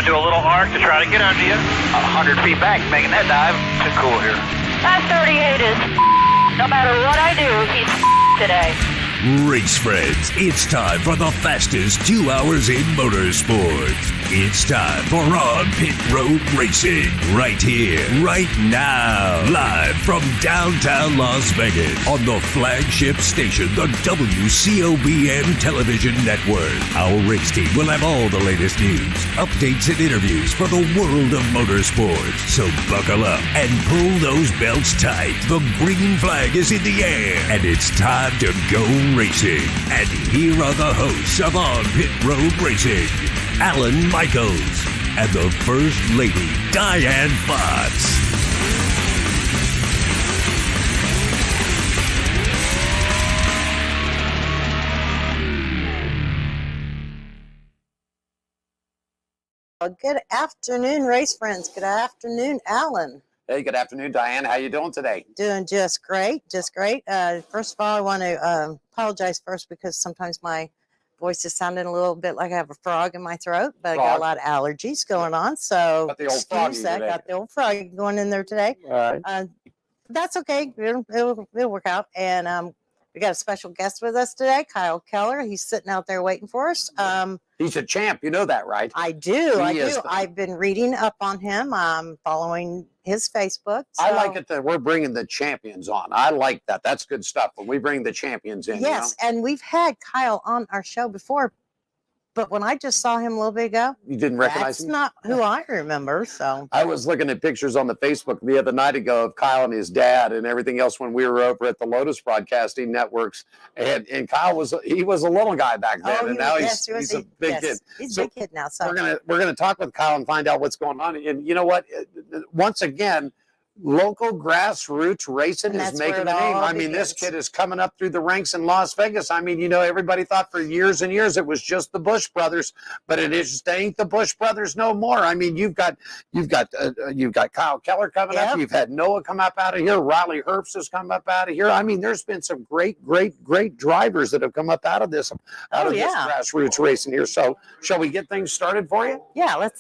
do a little arc to try to get under you. 100 feet back, making that dive. Too cool here. That 38 is no matter what I do, he's today. Race friends, it's time for the fastest 2 hours in motorsports. It's time for On Pit Road Racing, right here, right now, live from downtown Las Vegas on the flagship station, the WCOBM Television Network. Our race team will have all the latest news, updates, and interviews for the world of motorsports. So buckle up and pull those belts tight. The green flag is in the air, and it's time to go racing. And here are the hosts of On Pit Road Racing, Alan Michaels and the First Lady, Diane Fox. Good afternoon, race friends. Good afternoon, Alan. Hey, good afternoon, Diane. How you doing today? Doing just great, just great. First of all, I want to apologize first because sometimes my voice is sounding a little bit like I have a frog in my throat, but I got a lot of allergies going on, so got the old froggy that. today. Got the old frog going in there today. All right. That's okay. It'll work out. And we got a special guest with us today, Kyle Keller. He's sitting out there waiting for us. He's a champ. You know that, right? I do. He is. I've been reading up on him. I'm following his Facebook. So. I like it that we're bringing the champions on. I like that. That's good stuff. When we bring the champions in. Yes, you know? and we've had Kyle on our show before, but when I just saw him a little bit ago, You didn't recognize him? that's not who I remember. So I was looking at pictures on the Facebook the other night ago of Kyle and his dad and everything else when we were over at the Lotus Broadcasting Networks. And Kyle was a little guy back then, and now he's a big kid. He's So a big kid now. So we're gonna talk with Kyle and find out what's going on. And you know what? Once again, local grassroots racing And is that's making where the it name. all I mean, this begins. kid is coming up through the ranks in Las Vegas. I mean, you know, everybody thought for years and years it was just the Bush brothers, but it ain't the Bush brothers no more. I mean, you've got Kyle Keller coming up. You've had Noah come up out of here. Riley Herbst has come up out of here. I mean, there's been some great drivers that have come up out of this grassroots racing here. So, shall we get things started for you? yeah, let's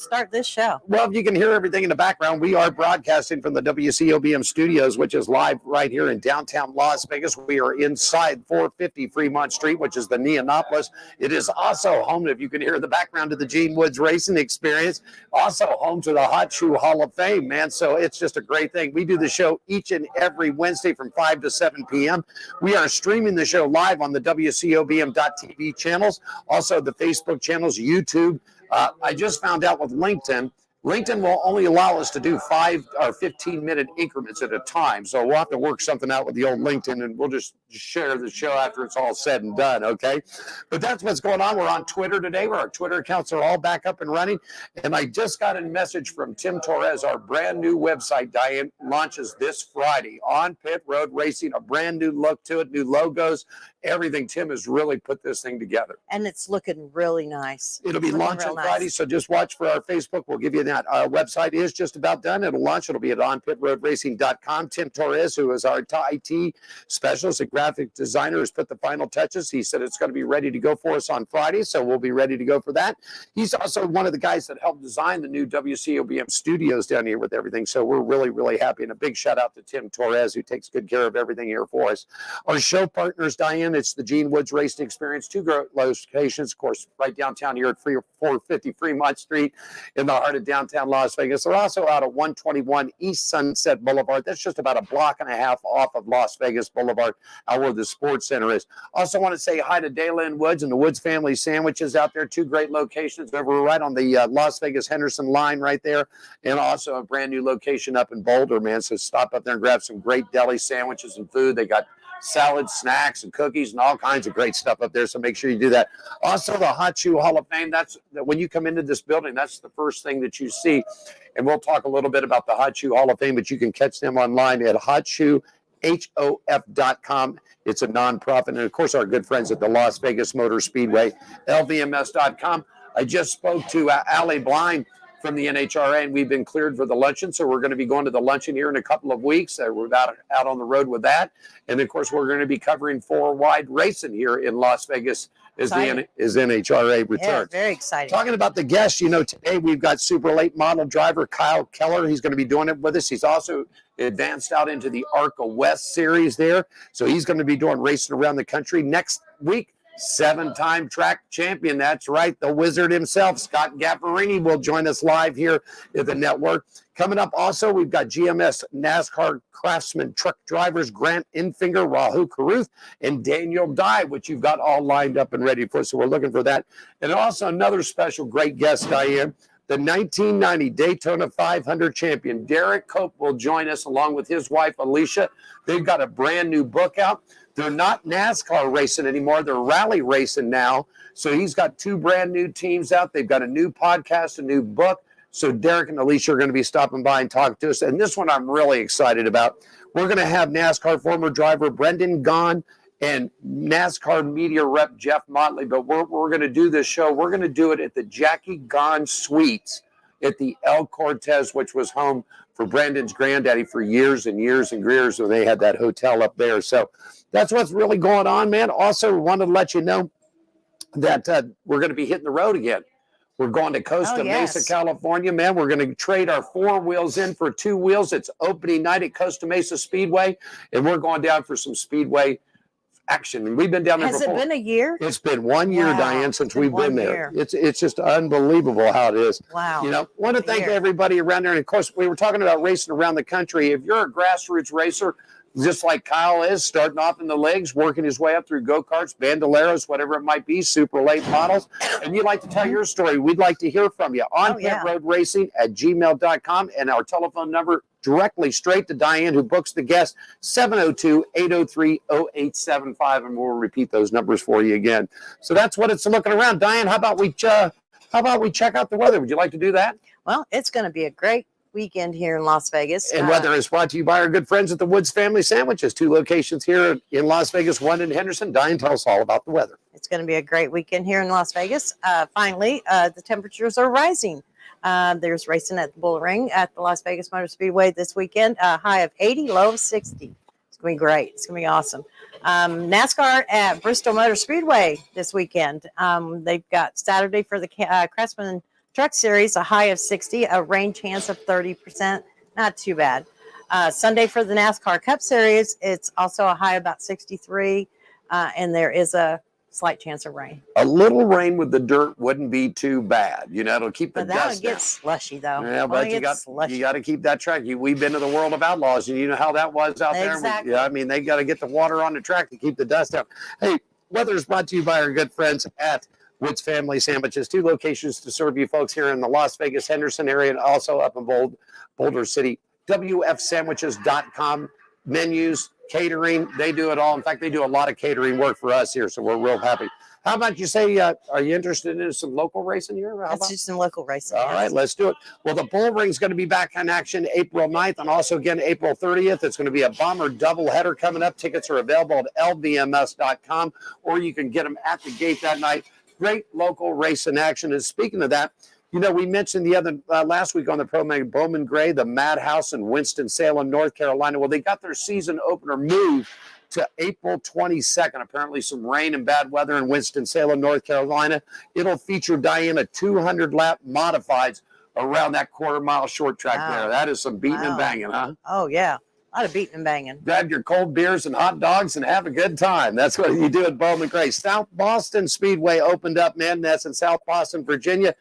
start this show. Well, if you can hear everything in the background, we are broadcasting from the WCOBM studios, which is live right here in downtown Las Vegas. We are inside 450 Fremont Street, which is the Neonopolis. It is also home, if you can hear the background, to the Gene Woods Racing Experience. Also home to the Hot Shoe Hall of Fame, man. So it's just a great thing. We do the show each and every Wednesday from 5 to 7 p.m. We are streaming the show live on the WCOBM.TV channels, also the Facebook channels, YouTube. I just found out with LinkedIn will only allow us to do 5 or 15-minute increments at a time. So we'll have to work something out with the old LinkedIn, and we'll just share the show after it's all said and done, okay? But that's what's going on. We're on Twitter today, where our Twitter accounts are all back up and running. And I just got a message from Tim Torres. Our brand new website, Diane, launches this Friday. On Pit Road Racing, a brand new look to it, new logos, everything. Tim has really put this thing together. And it's looking really nice. It'll be launching Friday, so just watch for our Facebook. We'll give you that. Our website is just about done. It'll launch. It'll be at onpitroadracing.com. Tim Torres, who is our IT specialist and graphic designer, has put the final touches. He said it's going to be ready to go for us on Friday, so we'll be ready to go for that. He's also one of the guys that helped design the new WCOBM studios down here with everything, so we're really, really happy. And a big shout out to Tim Torres, who takes good care of everything here for us. Our show partners, Diane, it's the Gene Woods Racing Experience, 2 great locations, of course, right downtown here at 450 Fremont Street in the heart of downtown Las Vegas. They're also out at 121 East Sunset Boulevard. That's just about a block and a half off of Las Vegas Boulevard, out where the Sports Center is. Also want to say hi to Daylin Woods and the Woods Family Sandwiches out there. 2 great locations over right on the Las Vegas Henderson line right there, and also a brand new location up in Boulder, man. So stop up there and grab some great deli sandwiches and food. They got salads, snacks, and cookies, and all kinds of great stuff up there. So make sure you do that. Also, the Hot Shoe Hall of Fame. That's when you come into this building, that's the first thing that you see. And we'll talk a little bit about the Hot Shoe Hall of Fame, but you can catch them online at hotshoehof.com. It's a nonprofit. And of course, our good friends at the Las Vegas Motor Speedway, LVMS.com. I just spoke to Allie Blind from the NHRA, and we've been cleared for the luncheon. So we're going to be going to the luncheon here in a couple of weeks. We're out on the road with that. And of course, we're going to be covering 4-wide racing here in Las Vegas as NHRA returns. Yeah, very exciting. Talking about the guests, today we've got super late model driver Kyle Keller. He's going to be doing it with us. He's also advanced out into the ARCA West series there. So he's going to be doing racing around the country. Next week, 7-time track champion. That's right. The wizard himself, Scott Gaffarini, will join us live here at the network. Coming up also, we've got GMS NASCAR Craftsman truck drivers Grant Infinger, Rahul Caruth, and Daniel Dye, which you've got all lined up and ready for. So we're looking for that. And also another special great guest, Diane. The 1990 Daytona 500 champion, Derek Cope, will join us along with his wife, Alicia. They've got a brand new book out. They're not NASCAR racing anymore. They're rally racing now. So he's got 2 brand new teams out. They've got a new podcast, a new book. So Derek and Alicia are going to be stopping by and talking to us. And this one I'm really excited about. We're going to have NASCAR former driver Brendan Gaughan and NASCAR media rep Jeff Motley. But we're going to do this show. We're going to do it at the Jackie Gaughan Suites at the El Cortez, which was home for Brandon's granddaddy for years and years and years when they had that hotel up there. So that's what's really going on, man. Also, wanted to let you know that we're going to be hitting the road again. We're going to Costa Mesa, California, man. We're going to trade our 4 wheels in for 2 wheels. It's opening night at Costa Mesa Speedway, and we're going down for some Speedway action. And we've been down there before. Has it been a year? It's been 1 year, Diane, since we've been there. It's just unbelievable how it is. Wow. Want to thank everybody around there. And of course, we were talking about racing around the country. If you're a grassroots racer, just like Kyle is, starting off in the legs, working his way up through go-karts, bandoleros, whatever it might be, super late models, and you'd like to tell your story, we'd like to hear from you on pitroadracing@gmail.com, and our telephone number directly straight to Diane, who books the guest, 702-803-0875, and we'll repeat those numbers for you again. So that's what it's looking around. Diane, how about we check out the weather? Would you like to do that? Well, it's going to be a great weekend here in Las Vegas. And weather is brought to you by our good friends at the Woods Family Sandwiches, 2 locations here in Las Vegas, 1 in Henderson. Diane, tell us all about the weather. It's going to be a great weekend here in Las Vegas. Finally, the temperatures are rising. There's racing at the Bull Ring at the Las Vegas Motor Speedway this weekend. High of 80, low of 60. It's going to be great. It's going to be awesome. NASCAR at Bristol Motor Speedway this weekend. They've got Saturday for the Craftsman Truck Series, a high of 60, a rain chance of 30%. Not too bad. Sunday for the NASCAR Cup Series, it's also a high of about 63, and there is a slight chance of rain. A little rain with the dirt wouldn't be too bad. It'll keep the dust down. It gets slushy, though. Yeah, but you got to keep that track. We've been to the World of Outlaws, and you know how that was out there. Exactly. They got to get the water on the track to keep the dust down. Hey, weather is brought to you by our good friends at Woods Family Sandwiches, 2 locations to serve you folks here in the Las Vegas, Henderson area, and also up in Boulder City. WFSandwiches.com, menus, catering, they do it all. In fact, they do a lot of catering work for us here, so we're real happy. How about you say, are you interested in some local racing here? Let's do some local racing. All right, let's do it. Well, the Bull Ring's going to be back in action April 9th and also again April 30th. It's going to be a bomber doubleheader coming up. Tickets are available at lvms.com, or you can get them at the gate that night. Great local race in action. And speaking of that, we mentioned the other last week on the program, Bowman Gray, the Madhouse in Winston-Salem, North Carolina. Well, they got their season opener moved to April 22nd. Apparently some rain and bad weather in Winston-Salem, North Carolina. It'll feature, Diana, 200-lap modifieds around that quarter-mile short track there. That is some beating and banging, huh? Oh, yeah. A lot of beating and banging. Grab your cold beers and hot dogs and have a good time. That's what you do at Bowman Gray. South Boston Speedway opened up, man. That's in South Boston, Virginia.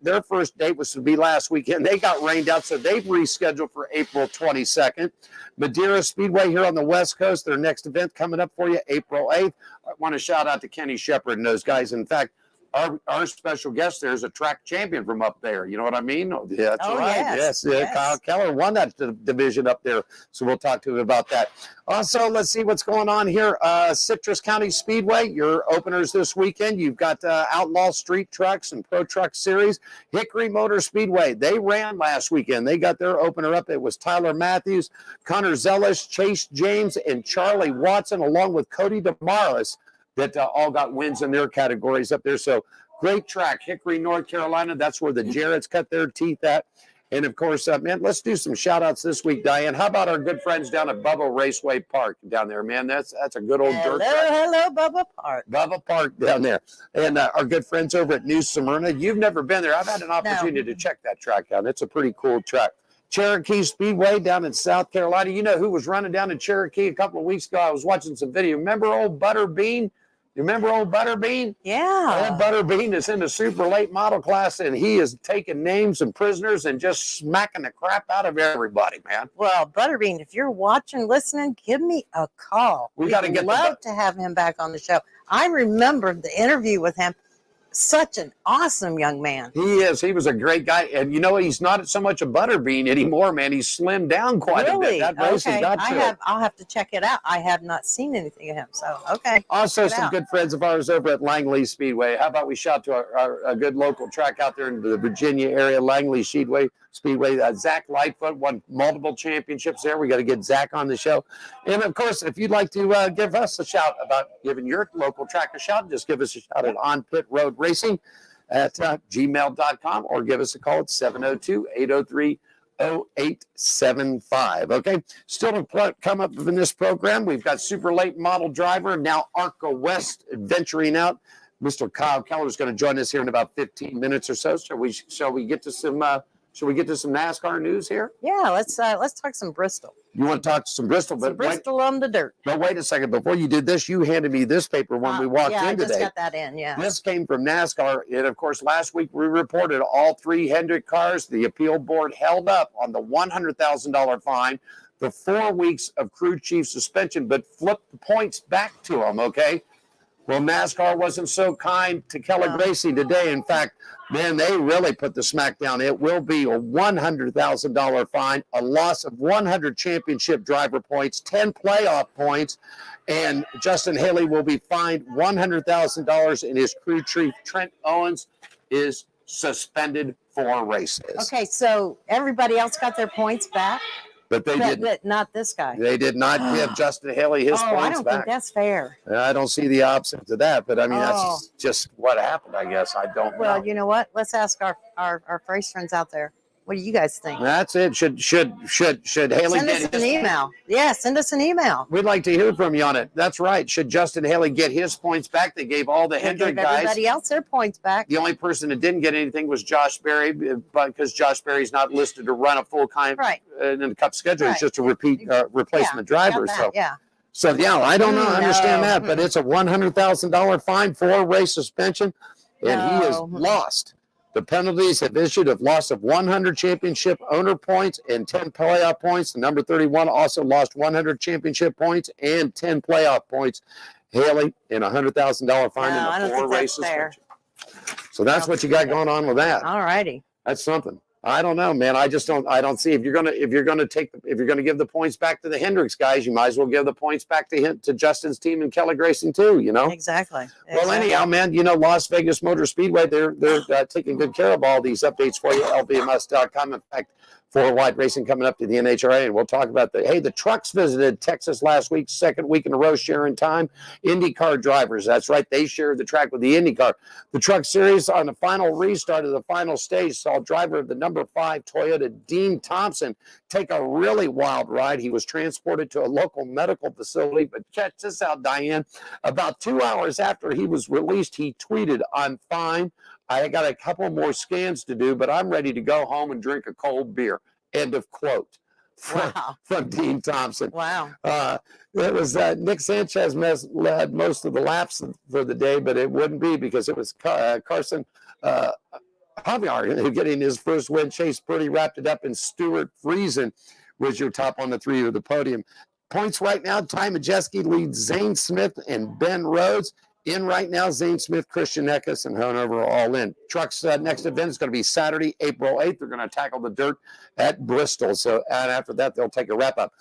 Their first date was to be last weekend. They got rained out, so they've rescheduled for April 22nd. Madeira Speedway here on the West Coast, their next event coming up for you, April 8th. I want to shout out to Kenny Shepard and those guys. In fact, our special guest there is a track champion from up there. You know what I mean? Yeah, that's right. Yes. Kyle Keller won that division up there. So we'll talk to him about that. Also, let's see what's going on here. Citrus County Speedway, your openers this weekend. You've got Outlaw Street Trucks and Pro Truck Series. Hickory Motor Speedway, they ran last weekend. They got their opener up. It was Tyler Matthews, Connor Zellish, Chase James, and Charlie Watson, along with Cody DeMaris, that all got wins in their categories up there. So Great track, Hickory, North Carolina. That's where the Jarretts cut their teeth at. And of course, man, let's do some shout outs this week, Diane. How about our good friends down at Bubba Raceway Park down there, man? That's a good old dirt track. Hello, Bubba Park. Bubba Park down there. And our good friends over at New Smyrna. You've never been there. I've had an opportunity to check that track out. It's a pretty cool track. Cherokee Speedway down in South Carolina. You know who was running down in Cherokee a couple of weeks ago? I was watching some video. Remember old Butterbean? You remember old Butterbean? Yeah. Old Butterbean is in the super late model class, and he is taking names and prisoners and just smacking the crap out of everybody, man. Well, Butterbean, if you're watching, listening, give me a call. We got to get love to have him back on the show. I remember the interview with him. Such an awesome young man. He is. He was a great guy. And you know, he's not so much a Butterbean anymore, man. He's slimmed down quite a bit. That racing got to him. I'll have to check it out. I have not seen anything of him. So, okay. Also, some good friends of ours over at Langley Speedway. How about we shout to a good local track out there in the Virginia area, Langley Speedway. Zach Lightfoot won multiple championships there. We got to get Zach on the show. And of course, if you'd like to give us a shout about giving your local track a shout, just give us a shout at On Pit Road Racing at gmail.com or give us a call at 702-803-0875. Okay, still to come up in this program, we've got super late model driver, now ARCA West venturing out. Mr. Kyle Keller is going to join us here in about 15 minutes or so. Shall we get to some NASCAR news here? Yeah, let's talk some Bristol. You want to talk some Bristol, but Bristol on the dirt. But wait a second, before you did this, you handed me this paper when we walked in today. Yeah, I just got that in. Yeah, this came from NASCAR, and of course, last week we reported all three Hendrick cars. The appeal board held up on the $100,000 fine, the 4 weeks of crew chief suspension, but flipped the points back to them. Okay. Well, NASCAR wasn't so kind to Keller Gracie today. In fact, man, they really put the smack down. It will be a $100,000 fine, a loss of 100 championship driver points, 10 playoff points, and Justin Haley will be fined $100,000, and his crew chief, Trent Owens, is suspended 4 races. Okay, so everybody else got their points back? But they didn't. Not this guy. They did not give Justin Haley his points back. I don't think that's fair. I don't see the opposite to that, but I mean, that's just what happened, I guess. I don't know. Well, you know what? Let's ask our race friends out there. What do you guys think? That's it. Should Haley send us an email? Yeah, send us an email. We'd like to hear from you on it. That's right. Should Justin Haley get his points back? They gave all the Hendrick guys. Everybody else their points back. The only person that didn't get anything was Josh Berry, because Josh Berry's not listed to run a full time in the Cup schedule. He's just a replacement driver. So I don't know. I understand that, but it's a $100,000 fine, 4 race suspension, and he is lost. The penalties have issued of loss of 100 championship owner points and 10 playoff points. The number 31 also lost 100 championship points and 10 playoff points. Haley in a $100,000 fine and a 4 race suspension. So that's what you got going on with that. All righty. That's something. I don't know, man. I don't see if you're gonna give the points back to the Hendricks guys, you might as well give the points back to Justin's team and Keller Grayson too. You know. Exactly. Well, anyhow, man, Las Vegas Motor Speedway, they're taking good care of all these updates for you. LBMS.com. In fact, 4 Wide Racing coming up to the NHRA, and we'll talk about the trucks visited Texas last week, 2nd week in a row sharing time. IndyCar drivers, that's right, they shared the track with the IndyCar. The Truck Series on the final restart of the final stage saw driver of the number 5 Toyota, Dean Thompson, take a really wild ride. He was transported to a local medical facility, but check this out, Diane. About 2 hours after he was released, he tweeted, "I'm fine. I got a couple more scans to do, but I'm ready to go home and drink a cold beer." End of quote from Dean Thompson. Wow. It was Nick Sanchez led most of the laps for the day, but it wouldn't be because it was Carson Javier getting his first win. Chase Purdy wrapped it up, and Stuart Friesen was your top on the 3 of the podium. Points right now, Ty Majeski leads Zane Smith and Ben Rhodes. In right now, Zane Smith, Christian Eckes, and Hanover are all in. Trucks next event is going to be Saturday, April 8th. They're going to tackle the dirt at Bristol. So, and after that, they'll take a wrap-up.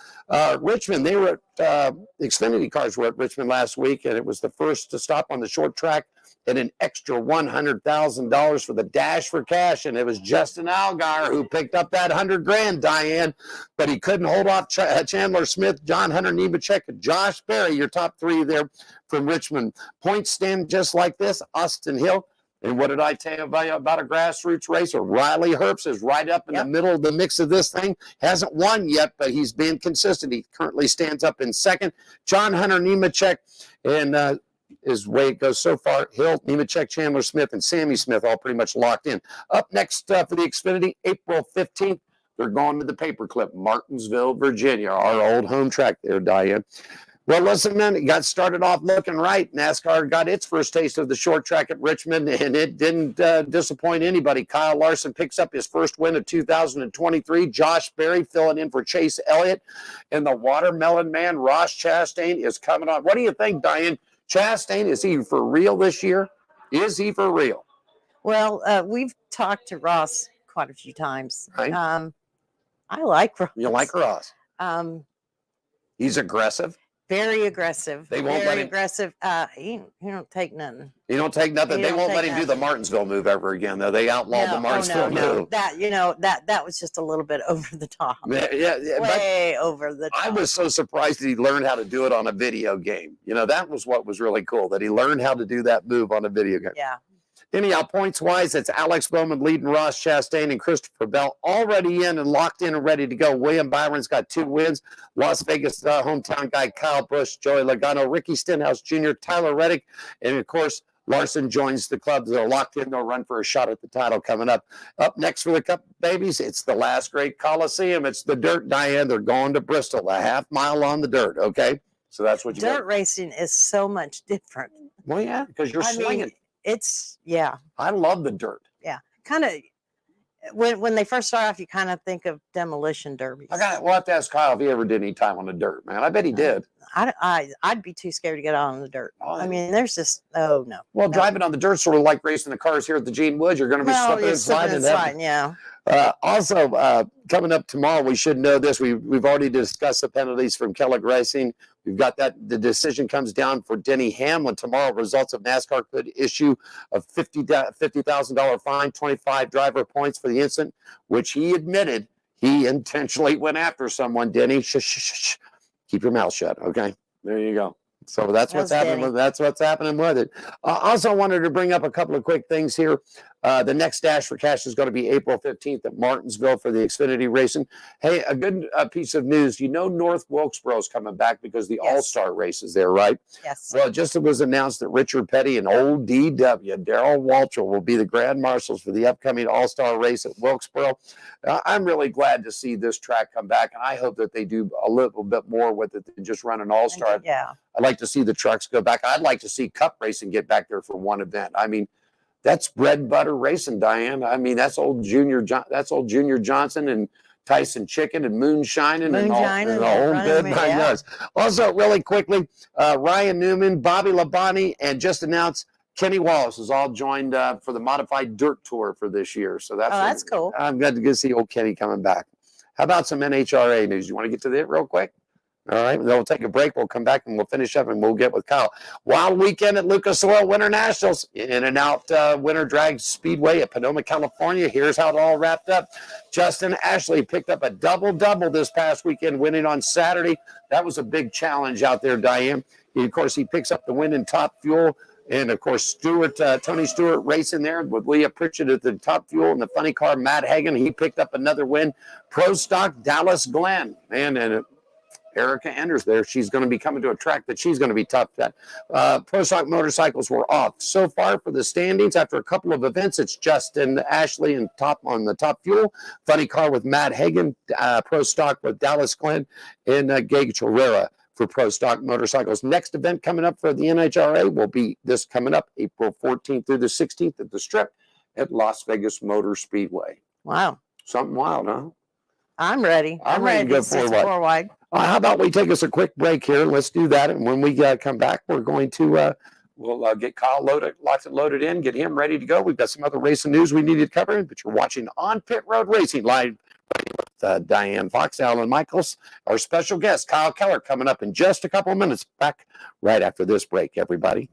Richmond, they were at Xfinity cars were at Richmond last week, and it was the first to stop on the short track and an extra $100,000 for the Dash for Cash, and it was Justin Allgaier who picked up that $100,000, Diane, but he couldn't hold off Chandler Smith, John Hunter Nemechek, Josh Berry, your top 3 there from Richmond. Points stand just like this. Austin Hill, And what did I tell you about a grassroots racer? Riley Herbst is right up in the middle of the mix of this thing. Hasn't won yet, but he's been consistent. He currently stands up in second. John Hunter Nemechek, and his way it goes so far. Hill, Nemechek, Chandler Smith, and Sammy Smith all pretty much locked in. Up next for the Xfinity, April 15th, they're going to the Paperclip, Martinsville, Virginia, our old home track there, Diane. Well, listen, man, it got started off looking right. NASCAR got its first taste of the short track at Richmond, and it didn't disappoint anybody. Kyle Larson picks up his first win of 2023. Josh Berry filling in for Chase Elliott. And the Watermelon Man, Ross Chastain, is coming on. What do you think, Diane? Chastain, is he for real this year? Is he for real? Well, we've talked to Ross quite a few times. Right. I like Ross. You like Ross? He's aggressive. Very aggressive. They won't let him. Aggressive. He don't take nothing. You don't take nothing. They won't let him do the Martinsville move ever again, though. They outlawed the Martinsville move. That that was just a little bit over the top. Yeah, way over the top. I was so surprised that he learned how to do it on a video game. That was what was really cool, that he learned how to do that move on a video game. Yeah. Anyhow, points-wise, it's Alex Bowman leading Ross Chastain and Christopher Bell already in and locked in and ready to go. William Byron's got 2 wins. Las Vegas hometown guy Kyle Busch, Joey Logano, Ricky Stenhouse Jr., Tyler Reddick, and, of course, Larson joins the club. They're locked in. They'll run for a shot at the title coming up. Up next for the Cup babies, it's the last great Coliseum. It's the dirt, Diane. They're going to Bristol, a half mile on the dirt, okay? So that's what you Dirt racing is so much different. Well, yeah, because you're swinging. I love the dirt. Yeah. Kind of when they first start off, you kind of think of demolition derbies. We'll have to ask Kyle if he ever did any time on the dirt, man. I bet he did. I'd be too scared to get out on the dirt. I mean, there's just no. Well, driving on the dirt sort of like racing the cars here at the Gene Woods. You're going to be slipping and sliding. Yeah. Also, coming up tomorrow, we should know this. We've already discussed the penalties from Keller Racing. We've got that. The decision comes down for Denny Hamlin tomorrow. Results of NASCAR could issue a $50,000 fine, 25 driver points for the incident, which he admitted he intentionally went after someone. Denny, shh. Keep your mouth shut. Okay, there you go. So that's what's happening. That's what's happening with it. Also wanted to bring up a couple of quick things here. The next Dash for Cash is going to be April 15th at Martinsville for the Xfinity racing. Hey, a good piece of news. North Wilkesboro is coming back because the All-Star race is there, right? Yes. Well, it was announced that Richard Petty and old DW, Darrell Waltrell, will be the grand marshals for the upcoming All-Star race at Wilkesboro. I'm really glad to see this track come back, and I hope that they do a little bit more with it than just run an All-Star. Yeah. I'd like to see the trucks go back. I'd like to see Cup racing get back there for one event. I mean, that's bread and butter racing, Diane. I mean, that's old Junior Johnson and Tyson Chicken and Moonshining and the whole good nine yards. Also, really quickly, Ryan Newman, Bobby Labonte, and just announced Kenny Wallace is all joined for the modified dirt tour for this year. So that's cool. I'm glad to see old Kenny coming back. How about some NHRA news? You want to get to that real quick? All right, then we'll take a break. We'll come back and we'll finish up and we'll get with Kyle. Wild weekend at Lucas Oil Winter Nationals. In and out Winter Drag Speedway at Sonoma, California. Here's how it all wrapped up. Justin Ashley picked up a double-double this past weekend, winning on Saturday. That was a big challenge out there, Diane. Of course, he picks up the win in Top Fuel. And, of course, Tony Stewart racing there with Leah Pritchett at the Top Fuel and the funny car, Matt Hagan. He picked up another win. Pro Stock, Dallas Glenn. And Erica Enders there. She's going to be coming to a track that she's going to be tough at. Pro Stock motorcycles were off. So far for the standings, after a couple of events, it's Justin Ashley on the Top Fuel. Funny car with Matt Hagan. Pro Stock with Dallas Glenn and Gage Herrera for Pro Stock motorcycles. Next event coming up for the NHRA will be this coming up April 14th through the 16th at the Strip at Las Vegas Motor Speedway. Wow. Something wild, huh? I'm ready. I'm ready to go four wide. How about we take us a quick break here? Let's do that. And when we come back, we're going to we'll get Kyle loaded in, get him ready to go. We've got some other racing news we need to cover, but you're watching On Pit Road Racing live with Diane Fox, Alan Michaels, our special guest, Kyle Keller, coming up in just a couple of minutes. Back right after this break, everybody.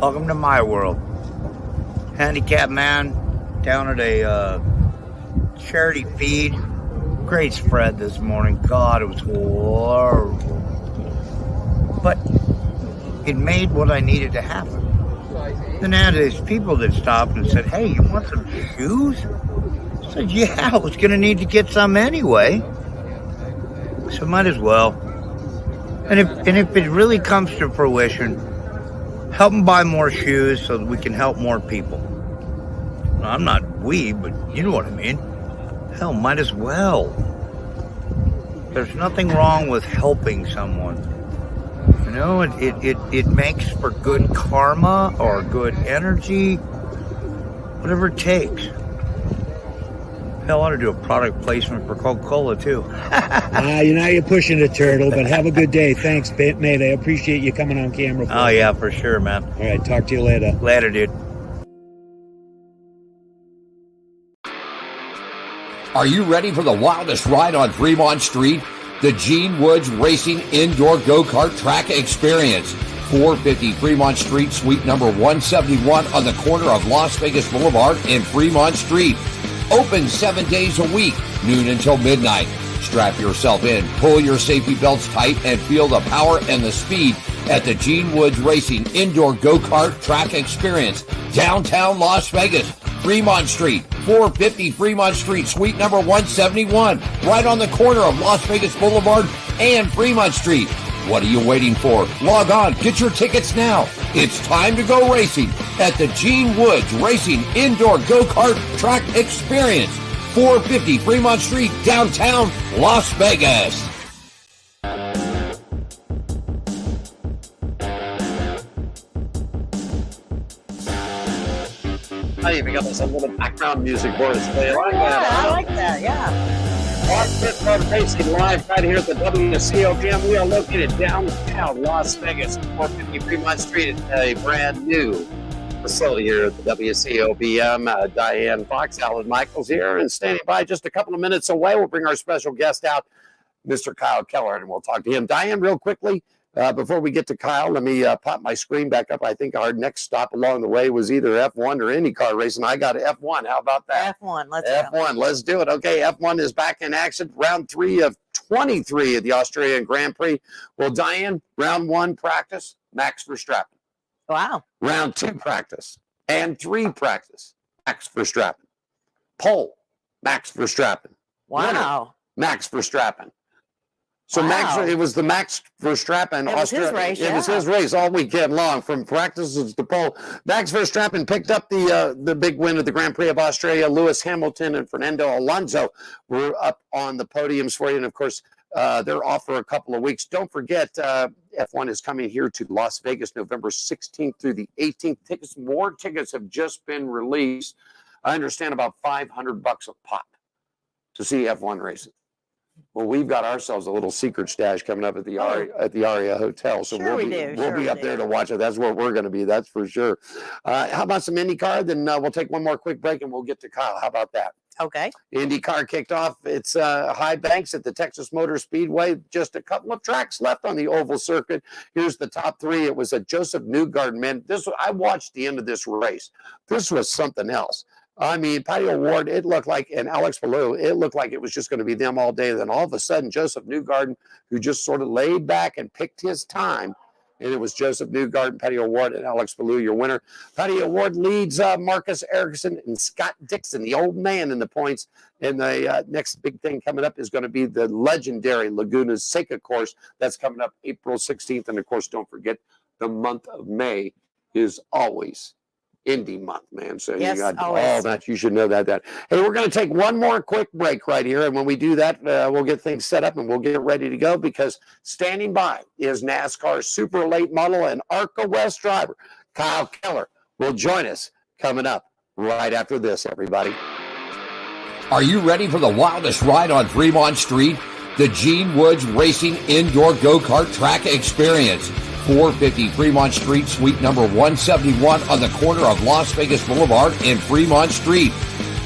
Welcome to my world. Handicapped man down at a charity feed. Great spread this morning. God, it was horrible. But it made what I needed to happen. Then I had these people that stopped and said, hey, you want some shoes? I said, yeah, I was going to need to get some anyway. So might as well. And if it really comes to fruition, help them buy more shoes so that we can help more people. Well, I'm not but you know what I mean. Hell, might as well. There's nothing wrong with helping someone. You know, it makes for good karma or good energy, whatever it takes. Hell, I ought to do a product placement for Coca-Cola, too. You're pushing it, Turtle, but have a good day. Thanks, mate. I appreciate you coming on camera. Oh, yeah, for sure, man. All right, talk to you later. Later, dude. Are you ready for the wildest ride on Fremont Street? The Gene Woods Racing Indoor Go-Kart Track Experience. 450 Fremont Street, suite number 171 on the corner of Las Vegas Boulevard and Fremont Street. Open 7 days a week, noon until midnight. Strap yourself in, pull your safety belts tight, and feel the power and the speed at the Gene Woods Racing Indoor Go-Kart Track Experience. Downtown Las Vegas, Fremont Street, 450 Fremont Street, suite number 171, right on the corner of Las Vegas Boulevard and Fremont Street. What are you waiting for? Log on, get your tickets now. It's time to go racing at the Gene Woods Racing Indoor Go-Kart Track Experience, 450 Fremont Street, downtown Las Vegas. I even got some little background music for us today. I like that, yeah. Pit Road Racing live right here at the WCOGM. We are located downtown Las Vegas, 450 Fremont Street, a brand new facility here at the WCOBM. Diane Fox, Alan Michaels here, and standing by just a couple of minutes away. We'll bring our special guest out, Mr. Kyle Keller, and we'll talk to him. Diane, real quickly, before we get to Kyle, let me pop my screen back up. I think our next stop along the way was either F1 or IndyCar racing. I got F1. How about that? F1, let's do it. Okay, F1 is back in action. Round 3 of 23 of the Australian Grand Prix. Well, Diane, round 1 practice, Max Verstappen. Wow. Round 2 practice and 3 practice, Max Verstappen. Pole, Max Verstappen. Wow. Winner, Max Verstappen. So wow. Max, it was the Max Verstappen. It was his race. It was his race all weekend long, from practices to pole. Max Verstappen picked up the big win of the Grand Prix of Australia. Lewis Hamilton and Fernando Alonso were up on the podiums for you, and of course, they're off for a couple of weeks. Don't forget, F1 is coming here to Las Vegas, November 16th through the 18th. More tickets have just been released. I understand about $500 a pop to see F1 racing. Well, we've got ourselves a little secret stash coming up at the Aria Hotel, so sure we'll be up there to watch it. That's where we're going to be. That's for sure. How about some IndyCar? Then we'll take one more quick break and we'll get to Kyle. How about that? Okay. IndyCar kicked off its high banks at the Texas Motor Speedway. Just a couple of tracks left on the oval circuit. Here's the top 3. It was a Joseph Newgarden, man. I watched the end of this race. This was something else. I mean, Patty O'Ward, it looked like, and Alex Palou, it looked like it was just going to be them all day. Then all of a sudden, Joseph Newgarden, who just sort of laid back and picked his time, and it was Joseph Newgarden, Patty O'Ward, and Alex Palou, your winner. Patty O'Ward leads Marcus Ericsson and Scott Dixon, the old man, in the points. And the next big thing coming up is going to be the legendary Laguna Seca course. That's coming up April 16th. And, of course, don't forget, the month of May is always Indy month, man. So yes, you got always. all that. You should know that. Hey, we're going to take one more quick break right here. And when we do that, we'll get things set up and we'll get ready to go, because standing by is NASCAR super late model and ARCA West driver Kyle Keller will join us coming up right after this, everybody. Are you ready for the wildest ride on Fremont Street? The Gene Woods Racing Indoor Go-Kart Track Experience. 450 Fremont Street, suite number 171 on the corner of Las Vegas Boulevard and Fremont Street.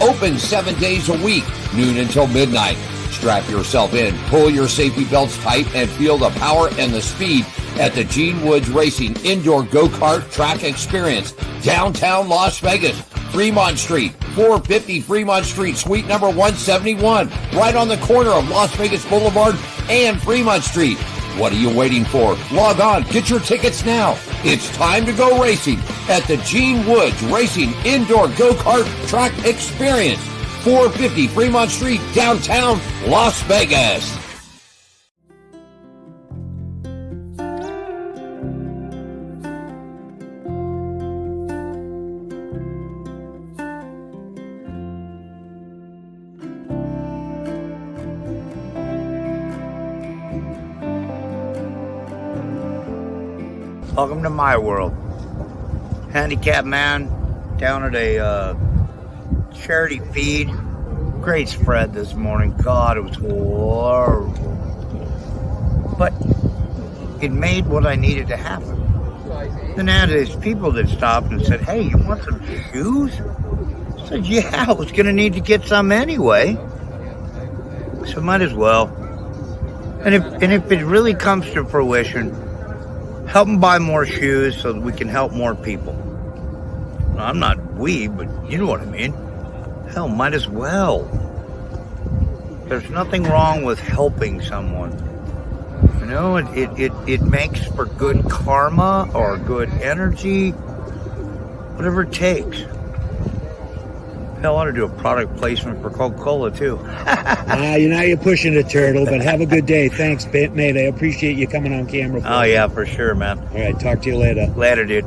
Open 7 days a week, noon until midnight. Strap yourself in, pull your safety belts tight, and feel the power and the speed at the Gene Woods Racing Indoor Go-Kart Track Experience, downtown Las Vegas, Fremont Street, 450 Fremont Street, suite number 171, right on the corner of Las Vegas Boulevard and Fremont Street. What are you waiting for? Log on, get your tickets now. It's time to go racing at the Gene Woods Racing Indoor Go-Kart Track Experience, 450 Fremont Street, downtown Las Vegas. Welcome to my world. Handicapped man down at a charity feed. Great spread this morning. God, it was horrible. But it made what I needed to happen. Then I had these people that stopped and said, "Hey, you want some shoes?" I said, "Yeah, I was going to need to get some anyway. So might as well." And if it really comes to fruition, help them buy more shoes so that we can help more people. Well, I'm not but you know what I mean. Hell, might as well. There's nothing wrong with helping someone. You know, it makes for good karma or good energy, whatever it takes. Hell, I ought to do a product placement for Coca-Cola, too. You're pushing the turtle, but have a good day. Thanks, mate. I appreciate you coming on camera. Oh, yeah, for sure, man. All right, talk to you later. Later, dude.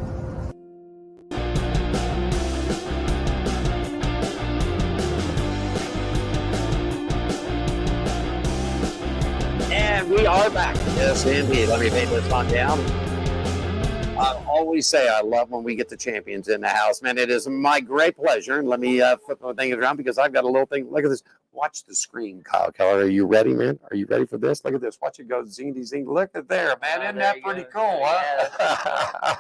And we are back. Yes, indeed. Let me take this one down. I always say I love when we get the champions in the house, man. It is my great pleasure. And let me flip the thing around because I've got a little thing. Look at this. Watch the screen, Kyle Keller. Are you ready, man? Are you ready for this? Look at this. Watch it go zing zing. Look at there, man. Isn't that pretty cool, huh?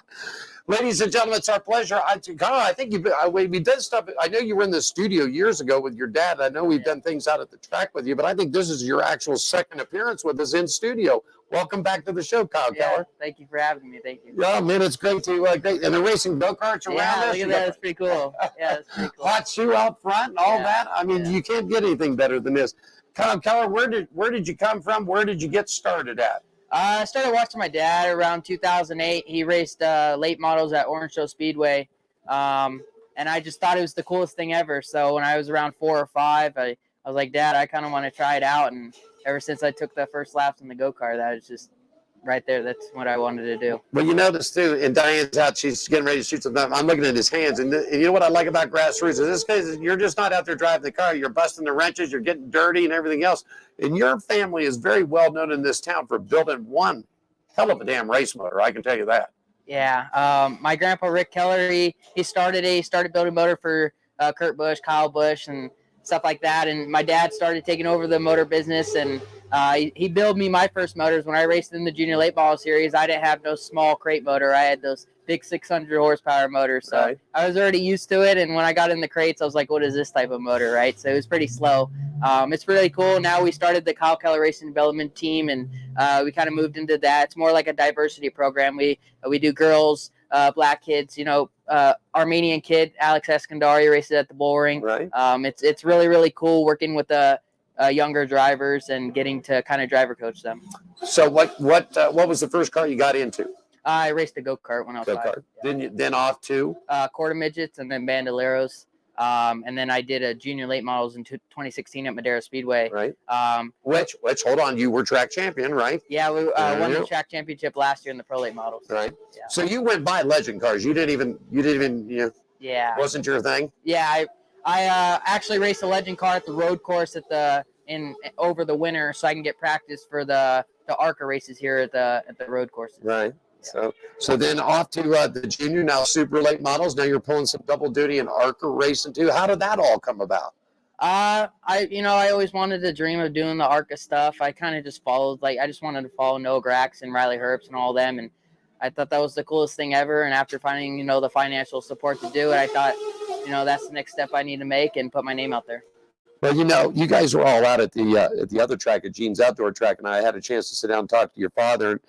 Ladies and gentlemen, it's our pleasure. Kyle, I think we've done stuff. I know you were in the studio years ago with your dad. I know we've done things out at the track with you, but I think this is your actual second appearance with us in studio. Welcome back to the show, Kyle Keller. Thank you for having me. Thank you. Yeah, man, it's great to great. And the racing go-karts around us. Look at that. That's pretty cool. Yeah, that's pretty cool. Hot shoe out front and all that. I mean, you can't get anything better than this. Kyle Keller, where did you come from? Where did you get started at? I started watching my dad around 2008. He raced late models at Orange Show Speedway. And I just thought it was the coolest thing ever. So when I was around 4 or 5, I was like, Dad, I kind of want to try it out. And ever since I took the first laps in the go-kart, that was just right there. That's what I wanted to do. Well, you notice too, and Diane's out, she's getting ready to shoot some. I'm looking at his hands, and you know what I like about grassroots? In this case, you're just not out there driving the car. You're busting the wrenches, you're getting dirty and everything else. And your family is very well known in this town for building one hell of a damn race motor. I can tell you that. Yeah. My grandpa, Rick Keller, he started building motor for Kurt Busch, Kyle Busch, and stuff like that. And my dad started taking over the motor business, and he built me my first motors. When I raced in the junior late model series, I didn't have no small crate motor. I had those big 600 horsepower motors. So I was already used to it. And when I got in the crates, I was like, what is this type of motor, right? So it was pretty slow. It's really cool. Now we started the Kyle Keller Racing Development Team, and we kind of moved into that. It's more like a diversity program. We do girls, black kids, Armenian kid, Alex Eskandari, races at the bull ring. Right. It's really, really cool working with the younger drivers and getting to kind of driver coach them. So what was the first car you got into? I raced a go-kart when I was 5. Yeah. Then off to? Quarter midgets and then bandoleros. And then I did a junior late models in 2016 at Madera Speedway. Right. Which hold on, you were track champion, right? Yeah, we won the track championship last year in the pro late models. Right. Yeah. So you went by legend cars. You didn't even Yeah. Wasn't your thing? Yeah, I actually raced a legend car at the road course over the winter, so I can get practice for the ARCA races here at the road courses. Right. So then off to the junior, now super late models. Now you're pulling some double duty and ARCA racing too. How did that all come about? I always wanted to dream of doing the ARCA stuff. I kind of just followed, I just wanted to follow Noah Grax and Riley Herbst and all them, and I thought that was the coolest thing ever. And after finding, the financial support to do it, I thought, that's the next step I need to make and put my name out there. Well, you guys were all out at the other track, at Gene's Outdoor Track, and I had a chance to sit down and talk to your father.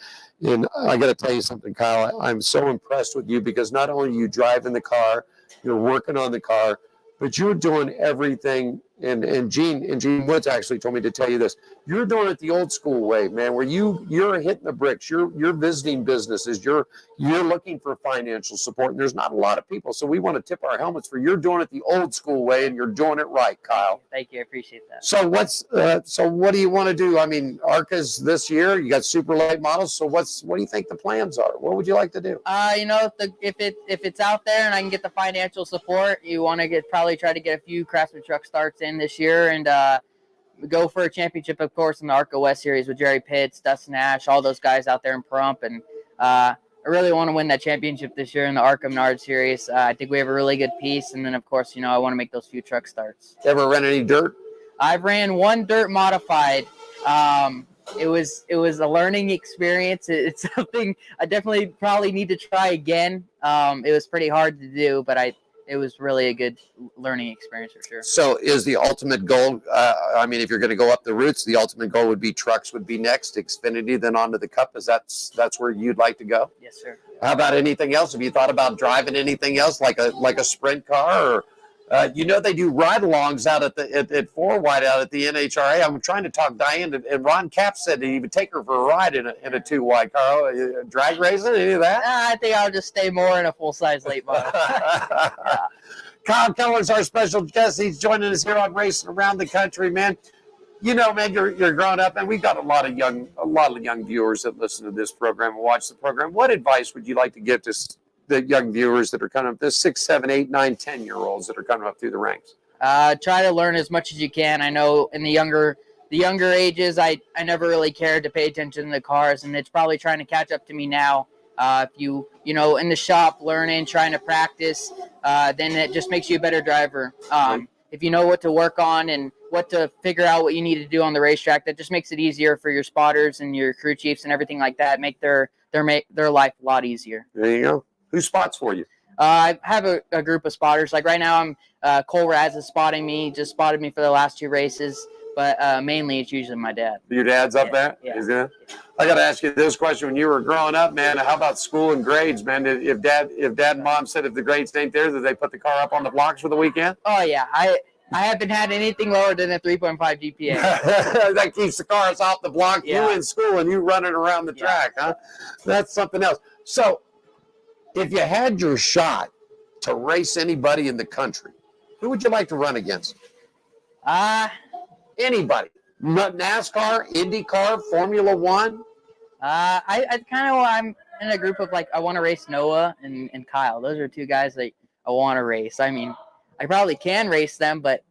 And I got to tell you something, Kyle. I'm so impressed with you because not only are you driving the car, you're working on the car, but you're doing everything. And Gene Woods actually told me to tell you this. You're doing it the old school way, man, where you're hitting the bricks. You're visiting businesses. You're looking for financial support. And there's not a lot of people. So we want to tip our helmets for you're doing it the old school way, and you're doing it right, Kyle. Thank you. I appreciate that. So what do you want to do? I mean, ARCA's this year. You got super light models. So what do you think the plans are? What would you like to do? If it's out there and I can get the financial support, you want to probably try to get a few Craftsman truck starts in this year and go for a championship, of course, in the ARCA West Series with Jerry Pitts, Dustin Ash, all those guys out there in Prump. And I really want to win that championship this year in the ARCA Menard Series. I think we have a really good piece. And then, of course, I want to make those few truck starts. Ever run any dirt? I've ran one dirt modified. It was a learning experience. It's something I definitely probably need to try again. It was pretty hard to do, but it was really a good learning experience for sure. So is the ultimate goal, if you're going to go up the routes, the ultimate goal would be trucks would be next, Xfinity, then onto the Cup. That's where you'd like to go? Yes, sir. How about anything else? Have you thought about driving anything else like a sprint car or they do ride-alongs out at 4 wide out at the NHRA. I'm trying to talk Diane, and Ron Cap said that he would take her for a ride in a 2 wide car. Drag racing, any of that? I think I'll just stay more in a full-size late model. Yeah. Kyle Keller's our special guest. He's joining us here on Racing Around the Country, man. Man, you're growing up, and we've got a lot of young viewers that listen to this program and watch the program. What advice would you like to give to the young viewers that are coming up, the 6, 7, 8, 9, 10-year-olds that are coming up through the ranks? Try to learn as much as you can. I know in the younger ages, I never really cared to pay attention to the cars, and it's probably trying to catch up to me now. If you in the shop learning, trying to practice, then it just makes you a better driver. If you know what to work on and what to figure out what you need to do on the racetrack, that just makes it easier for your spotters and your crew chiefs and everything like that. Make their life a lot easier. There you go. Who spots for you? I have a group of spotters. Like right now, I'm Cole Raz is spotting me. Just spotted me for the last 2 races, but mainly it's usually my dad. Your dad's up there? Yeah. Is it? I got to ask you this question: when you were growing up, man, how about school and grades, man? If dad and mom said if the grades ain't there, did they put the car up on the blocks for the weekend? Oh yeah, I haven't had anything lower than a 3.5 GPA. That keeps the cars off the block. Yeah. You in school and you running around the track, huh? That's something else. So, if you had your shot to race anybody in the country, who would you like to run against? Anybody. NASCAR, IndyCar, Formula One? I'm in a group of I want to race Noah and Kyle. Those are 2 guys that I want to race. I mean, I probably can race them, but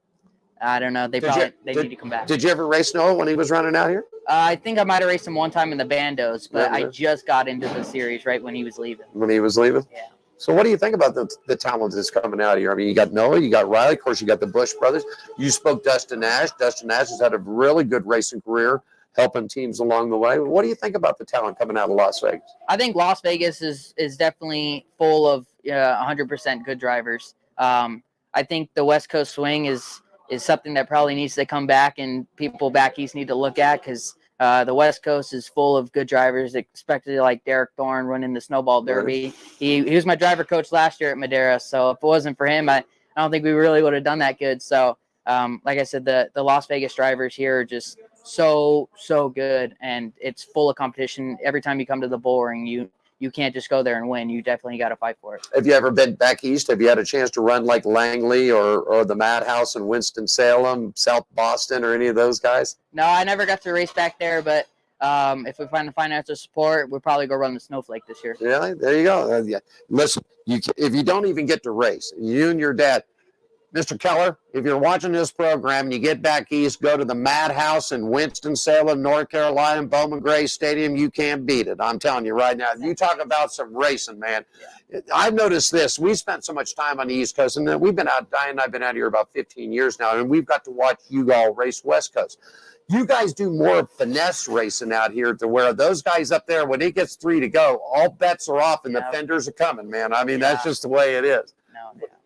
I don't know. They need to come back. Did you ever race Noah when he was running out here? I think I might have raced him one time in the Bandos, but I just got into the series right when he was leaving. When he was leaving? Yeah. So what do you think about the talent that's coming out here? I mean, you got Noah, you got Riley, of course, you got the Bush brothers. You spoke Dustin Ash. Dustin Ash has had a really good racing career, helping teams along the way. What do you think about the talent coming out of Las Vegas? I think Las Vegas is definitely full of 100% good drivers. I think the West Coast swing is something that probably needs to come back, and people back east need to look at, because the West Coast is full of good drivers, especially like Derek Thorne running the Snowball Derby. Right. He was my driver coach last year at Madera, so if it wasn't for him, I don't think we really would have done that good. So, like I said, the Las Vegas drivers here are just so good, and it's full of competition. Every time you come to the bull ring, you can't just go there and win. You definitely got to fight for it. Have you ever been back east? Have you had a chance to run like Langley or the Madhouse in Winston-Salem, South Boston, or any of those guys? No, I never got to race back there, but if we find the financial support, we'll probably go run the Snowflake this year. Really? There you go. Yeah. Listen, if you don't even get to race, you and your dad, Mr. Keller, if you're watching this program and you get back east, go to the Madhouse in Winston-Salem, North Carolina, Bowman Gray Stadium. You can't beat it. I'm telling you right now. You talk about some racing, man. Yeah. I've noticed this. We spent so much time on the East Coast, and then we've been out, Diane and I've been out here about 15 years now, and we've got to watch you all race West Coast. You guys do more finesse racing out here, to where those guys up there, when it gets 3 to go, all bets are off and the fenders are coming, man. I mean, that's just the way it is.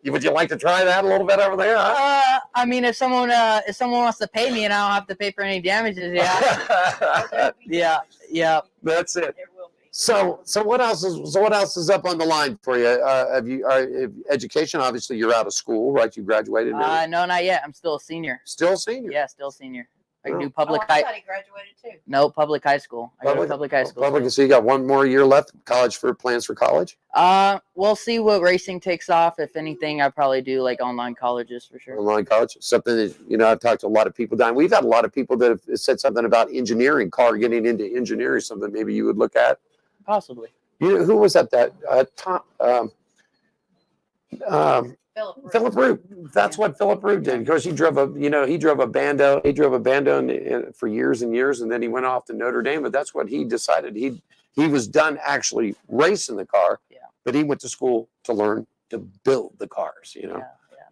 Would you like to try that a little bit over there? Huh? I mean, if someone wants to pay me and I don't have to pay for any damages, yeah. Yeah. That's it. So what else is up on the line for you? Education? Obviously, you're out of school, right? You graduated. No, not yet. I'm still a senior. Still a senior. Yeah, still a senior. I do I public thought he graduated too. No, public high school. I go to public high school. Public. So you got one more year left. Plans for college. We'll see what racing takes off. If anything, I probably do like online colleges for sure. Online college, something that I've talked to a lot of people. Diane, we've had a lot of people that have said something about engineering, getting into engineering. Something maybe you would look at. Possibly. Who was at that? Philip Root. That's what Philip Root did. Because he drove a bando. He drove a bando for years and years, and then he went off to Notre Dame. But that's what he decided. He was done actually racing the car. Yeah. But he went to school to learn to build the cars. Yeah.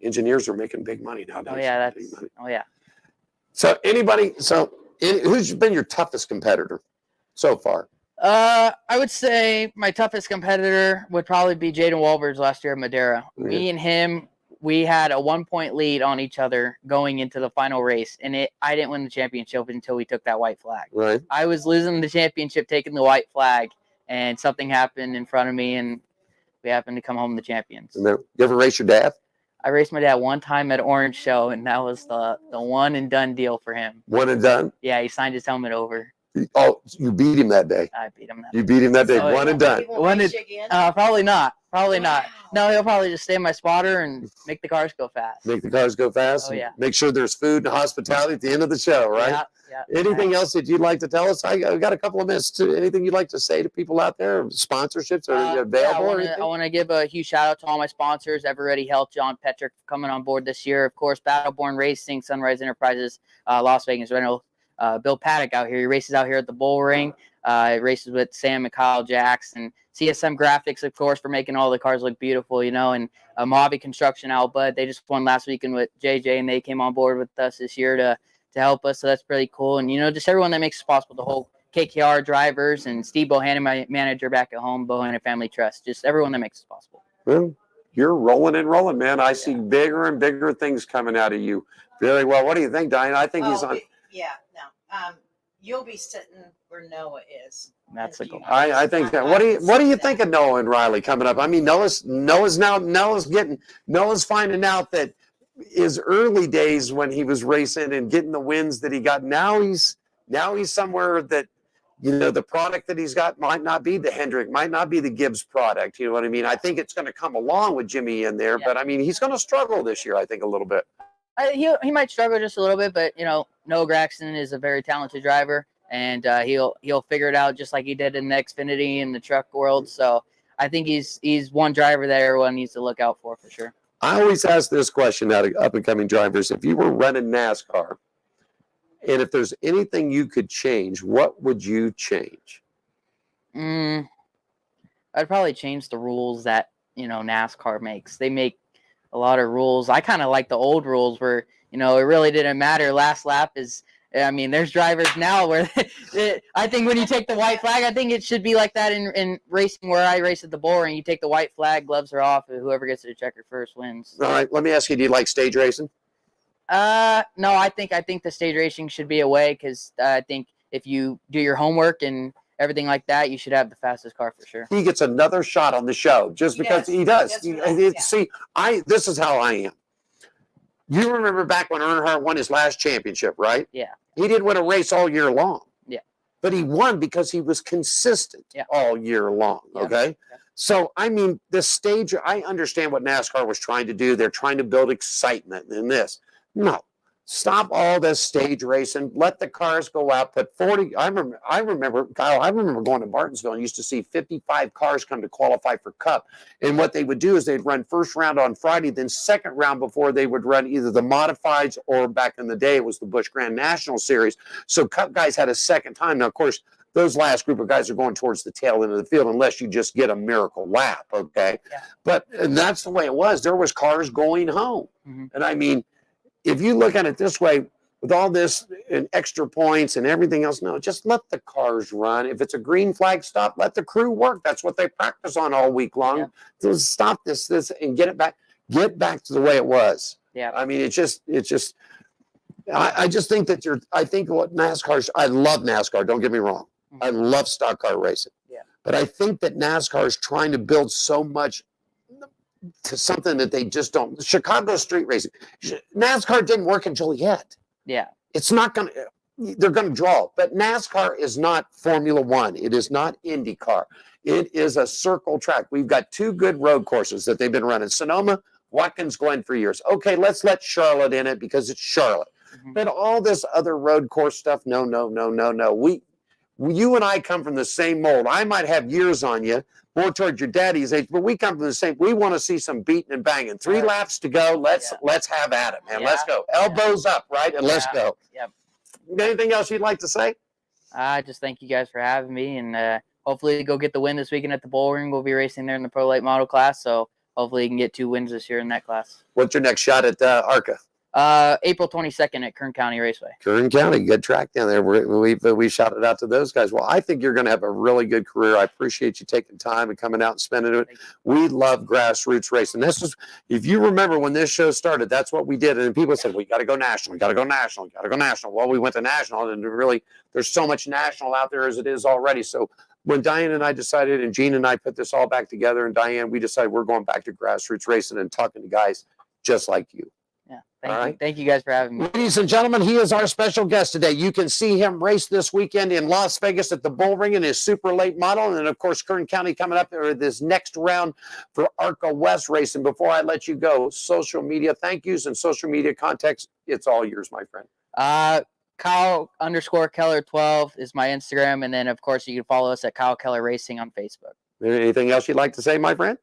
Engineers are making big money nowadays. Oh yeah. So who's been your toughest competitor so far? I would say my toughest competitor would probably be Jaden Walbers last year at Madeira. Mm-hmm. Me and him, we had a 1-point lead on each other going into the final race, and I didn't win the championship until we took that white flag. Right. I was losing the championship, taking the white flag, and something happened in front of me, and we happened to come home the champions. You ever race your dad? I raced my dad one time at Orange Show, and that was the one and done deal for him. One and done? Yeah, he signed his helmet over. Oh, you beat him that day. I beat him that day. You beat him that day. So, one and done. Probably not. Probably not. No, he'll probably just stay in my spotter and make the cars go fast. Make the cars go fast? Oh, yeah. Make sure there's food and hospitality at the end of the show, right? Yeah. Anything else that you'd like to tell us? I've got a couple of minutes. Anything you'd like to say to people out there? Sponsorships are available? I want to give a huge shout out to all my sponsors, Everready Health, John Petrick coming on board this year. Of course, Battleborn Racing, Sunrise Enterprises, Las Vegas Rental. Bill Paddock out here. He races out here at the Bull Ring. He races with Sam and Kyle Jackson. CSM Graphics, of course, for making all the cars look beautiful, and Mojave Construction out. But they just won last weekend with JJ, and they came on board with us this year to help us. So that's pretty cool. And, just everyone that makes it possible, the whole KKR drivers and Steve Bohannon, my manager back at home, Bohannon Family Trust, just everyone that makes it possible. Well, you're rolling and rolling, man. I see bigger and bigger things coming out of you. Very well. What do you think, Diane? I think he's on. Yeah, no. You'll be sitting where Noah is. That's a goal. I think that. What do you think of Noah and Riley coming up? I mean, Noah's finding out that his early days when he was racing and getting the wins that he got. Now he's somewhere that the product that he's got might not be the Hendrick, might not be the Gibbs product. You know what I mean? I think it's going to come along with Jimmy in there, but I mean, he's going to struggle this year. I think a little bit. He might struggle just a little bit, but Noah Graxton is a very talented driver, and he'll figure it out just like he did in the Xfinity and the truck world. So I think he's one driver that everyone needs to look out for sure. I always ask this question out of up and coming drivers: if you were running NASCAR, and if there's anything you could change, what would you change? I'd probably change the rules that NASCAR makes. They make a lot of rules. I kind of like the old rules where, it really didn't matter. Last lap is, there's drivers now where I think when you take the white flag, I think it should be like that in racing where I race at the Bull Ring. You take the white flag, gloves are off, and whoever gets to the checker first wins. All right. Let me ask you, do you like stage racing? No, I think the stage racing should be away because I think if you do your homework and everything like that, you should have the fastest car for sure. He gets another shot on the show just because he does. See, this is how I am. You remember back when Earnhardt won his last championship, right? Yeah. He didn't win a race all year long. Yeah. But he won because he was consistent all year long. Yeah. Okay. Yeah. So, the stage, I understand what NASCAR was trying to do. They're trying to build excitement in this. No. Stop all this stage racing. Let the cars go out. Put 40. I remember, Kyle, going to Martinsville and used to see 55 cars come to qualify for Cup. And what they would do is they'd run first round on Friday, then second round before they would run either the modifieds or back in the day, it was the Busch Grand National Series. So Cup guys had a second time. Now, of course, those last group of guys are going towards the tail end of the field unless you just get a miracle lap, okay? Yeah. And that's the way it was. There was cars going home. Mm-hmm. And if you look at it this way, with all this and extra points and everything else, no, just let the cars run. If it's a green flag stop, let the crew work. That's what they practice on all week long. Yeah. So stop this and get it back. Get back to the way it was. Yeah. I mean, I just think that I think what NASCAR, I love NASCAR, don't get me wrong. I love stock car racing. Yeah. But I think that NASCAR is trying to build so much to something that they just don't. Chicago street racing. NASCAR didn't work in Joliet. Yeah. It's not going to, they're going to draw. But NASCAR is not Formula One. It is not IndyCar. It is a circle track. We've got 2 good road courses that they've been running. Sonoma, Watkins Glen for years. Okay, let's let Charlotte in it because it's Charlotte. But all this other road course stuff, no. You and I come from the same mold. I might have years on you, more towards your daddy's age, but we come from the same. We want to see some beating and banging. 3 laps to go. Let's have at it, man. Let's go. Elbows up, right? And let's go. Yep. Anything else you'd like to say? I just thank you guys for having me, and hopefully go get the win this weekend at the Bull Ring. We'll be racing there in the Pro Late Model class, so hopefully you can get 2 wins this year in that class. What's your next shot at ARCA? April 22nd at Kern County Raceway. Kern County, good track down there. We shouted out to those guys. Well, I think you're going to have a really good career. I appreciate you taking time and coming out and spending it. We love grassroots racing. This is, if you remember when this show started, that's what we did. And people said, we got to go national, got to go national, got to go national. Well, we went to national, and really, there's so much national out there as it is already. So when Diane and I decided, and Gene and I put this all back together, and Diane, we decided we're going back to grassroots racing and talking to guys just like you. Yeah. Thank you guys for having me. Ladies and gentlemen, he is our special guest today. You can see him race this weekend in Las Vegas at the Bull Ring in his super late model. And then, of course, Kern County coming up there this next round for ARCA West racing. Before I let you go, social media thank yous and social media contacts. It's all yours, my friend. Kyle_Keller12 is my Instagram. And then, of course, you can follow us at Kyle Keller Racing on Facebook. Anything else you'd like to say, my friend?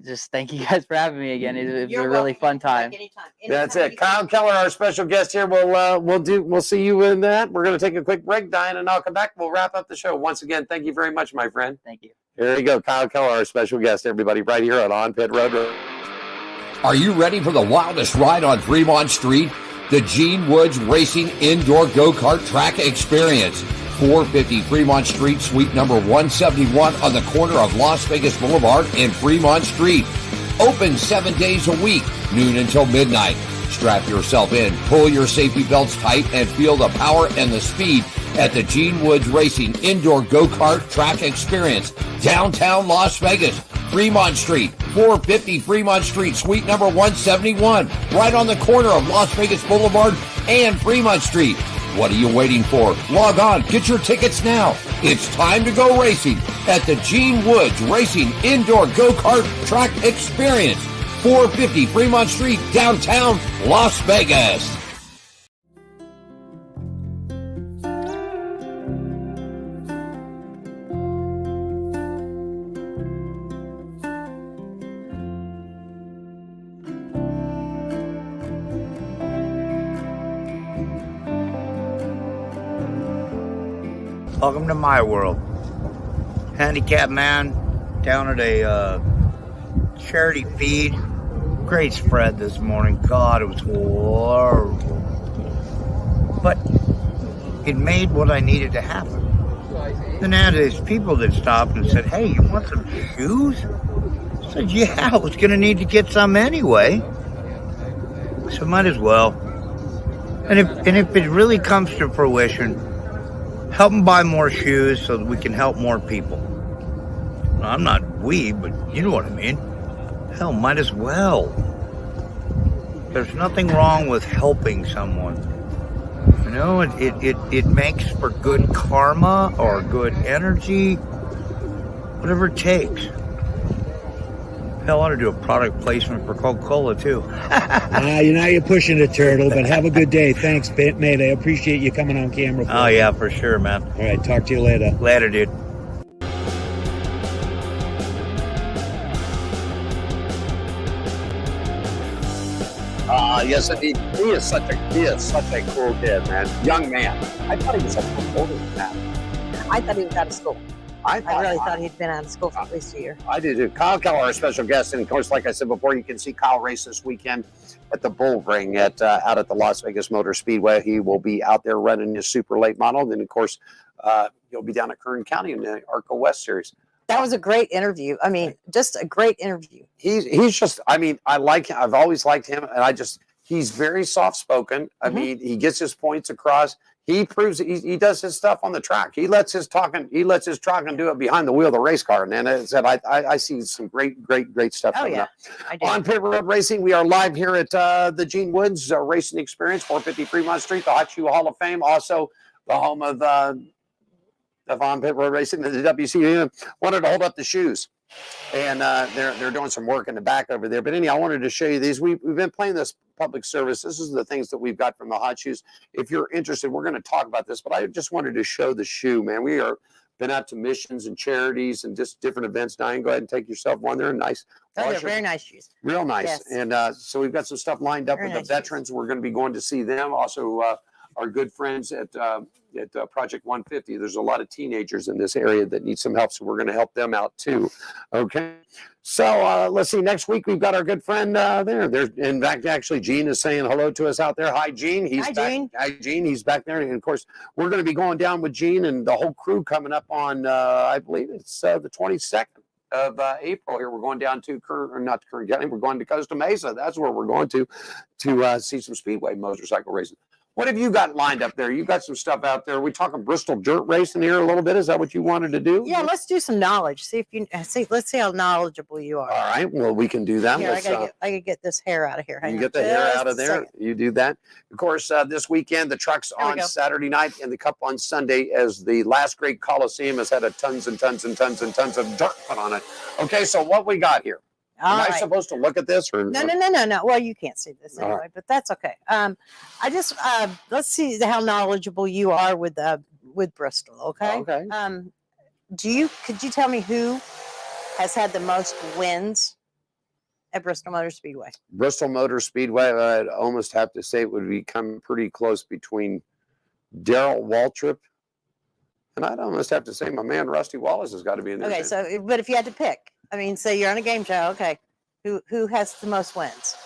Just thank you guys for having me again. It was a really fun time. Anytime. That's it. Kyle Keller, our special guest here. We'll see you in that. We're going to take a quick break, Diane, and I'll come back. We'll wrap up the show. Once again, thank you very much, my friend. Thank you. Here you go. Kyle Keller, our special guest, everybody, right here on Pit Road. Are you ready for the wildest ride on Fremont Street? The Gene Woods Racing Indoor Go-Kart Track Experience. 450 Fremont Street, suite number 171 on the corner of Las Vegas Boulevard and Fremont Street. Open 7 days a week, noon until midnight. Strap yourself in, pull your safety belts tight, and feel the power and the speed at the Gene Woods Racing Indoor Go-Kart Track Experience. Downtown Las Vegas, Fremont Street, 450 Fremont Street, suite number 171, right on the corner of Las Vegas Boulevard and Fremont Street. What are you waiting for? Log on. Get your tickets now. It's time to go racing at the Gene Woods Racing Indoor Go-Kart Track Experience. 450 Fremont Street, downtown Las Vegas. Welcome to my world. Handicapped man down at a charity feed. Great spread this morning. God, it was horrible. But it made what I needed to happen. Then I had these people that stopped and said, hey, you want some shoes? I said, yeah, I was going to need to get some anyway. So might as well. And if it really comes to fruition, help them buy more shoes so that we can help more people. Well, I'm not but you know what I mean. Hell, might as well. There's nothing wrong with helping someone. You know, it makes for good karma or good energy, whatever it takes. Hell, I ought to do a product placement for Coca-Cola, too. You're pushing it, Turtle, but have a good day. Thanks, mate. I appreciate you coming on camera. Oh, yeah, for sure, man. All right, talk to you later. Later, dude. Yes, indeed. He is such a cool kid, man. Young man. I thought he was a little older than that. I thought he was out of school. I really thought he'd been out of school for at least a year. I did too. Kyle Keller, our special guest, and of course, like I said before, you can see Kyle race this weekend at the Bull Ring out at the Las Vegas Motor Speedway. He will be out there running his super late model. Then, of course, he'll be down at Kern County in the ARCA West Series. That was a great interview. I mean, just a great interview. He's just, I mean, I like him. I've always liked him, and he's very soft spoken. I mean, he gets his points across. He proves he does his stuff on the track. He lets his talking do it behind the wheel of the race car. And as I said, I see some great stuff coming up. I do. On Pit Road Racing, we are live here at the Gene Woods Racing Experience, 450 Fremont Street, the Hot Shoe Hall of Fame, also the home of on Pit Road Racing. The WCU wanted to hold up the shoes. And they're doing some work in the back over there. But anyhow, I wanted to show you these. We've been playing this public service. This is the things that we've got from the hot shoes. If you're interested, we're going to talk about this. But I just wanted to show the shoe, man. We are been out to missions and charities and just different events. Diane, go ahead and take yourself one. They're nice. Oh, they're very nice shoes. Real nice. Yes. And so we've got some stuff lined up with the veterans. We're going to be going to see them. Also, our good friends at Project 150. There's a lot of teenagers in this area that need some help, so we're going to help them out too. Okay. So let's see. Next week we've got our good friend there. There's, in fact, actually, Gene is saying hello to us out there. Hi, Gene. Hi, Gene. Hi, Gene. He's back there, and of course, we're going to be going down with Gene and the whole crew coming up on. I believe it's the 22nd of April. Here we're going down to not to Kern County. We're going to Costa Mesa. That's where we're going to see some speedway motorcycle racing. What have you got lined up there? You got some stuff out there. Are we talking Bristol dirt racing here a little bit? Is that what you wanted to do? Yeah, let's do some knowledge. See if you let's see how knowledgeable you are. All right. Well, we can do that. Here, I gotta get this hair out of here. You get the hair out of there. You do that. Of course, this weekend the trucks on Saturday night and the Cup on Sunday, as the last great Coliseum has had tons and tons and tons and tons of dirt put on it. Okay, so what we got here? Am I supposed to look at this? Or No. Well, you can't see this anyway, but that's okay. I just let's see how knowledgeable you are with Bristol. Okay. Okay. Could you tell me who has had the most wins at Bristol Motor Speedway? Bristol Motor Speedway, I'd almost have to say it would become pretty close between Darrell Waltrip, and I'd almost have to say my man Rusty Wallace has got to be in there. Okay, so but if you had to pick, I mean, say you're on a game show. Okay, who has the most wins?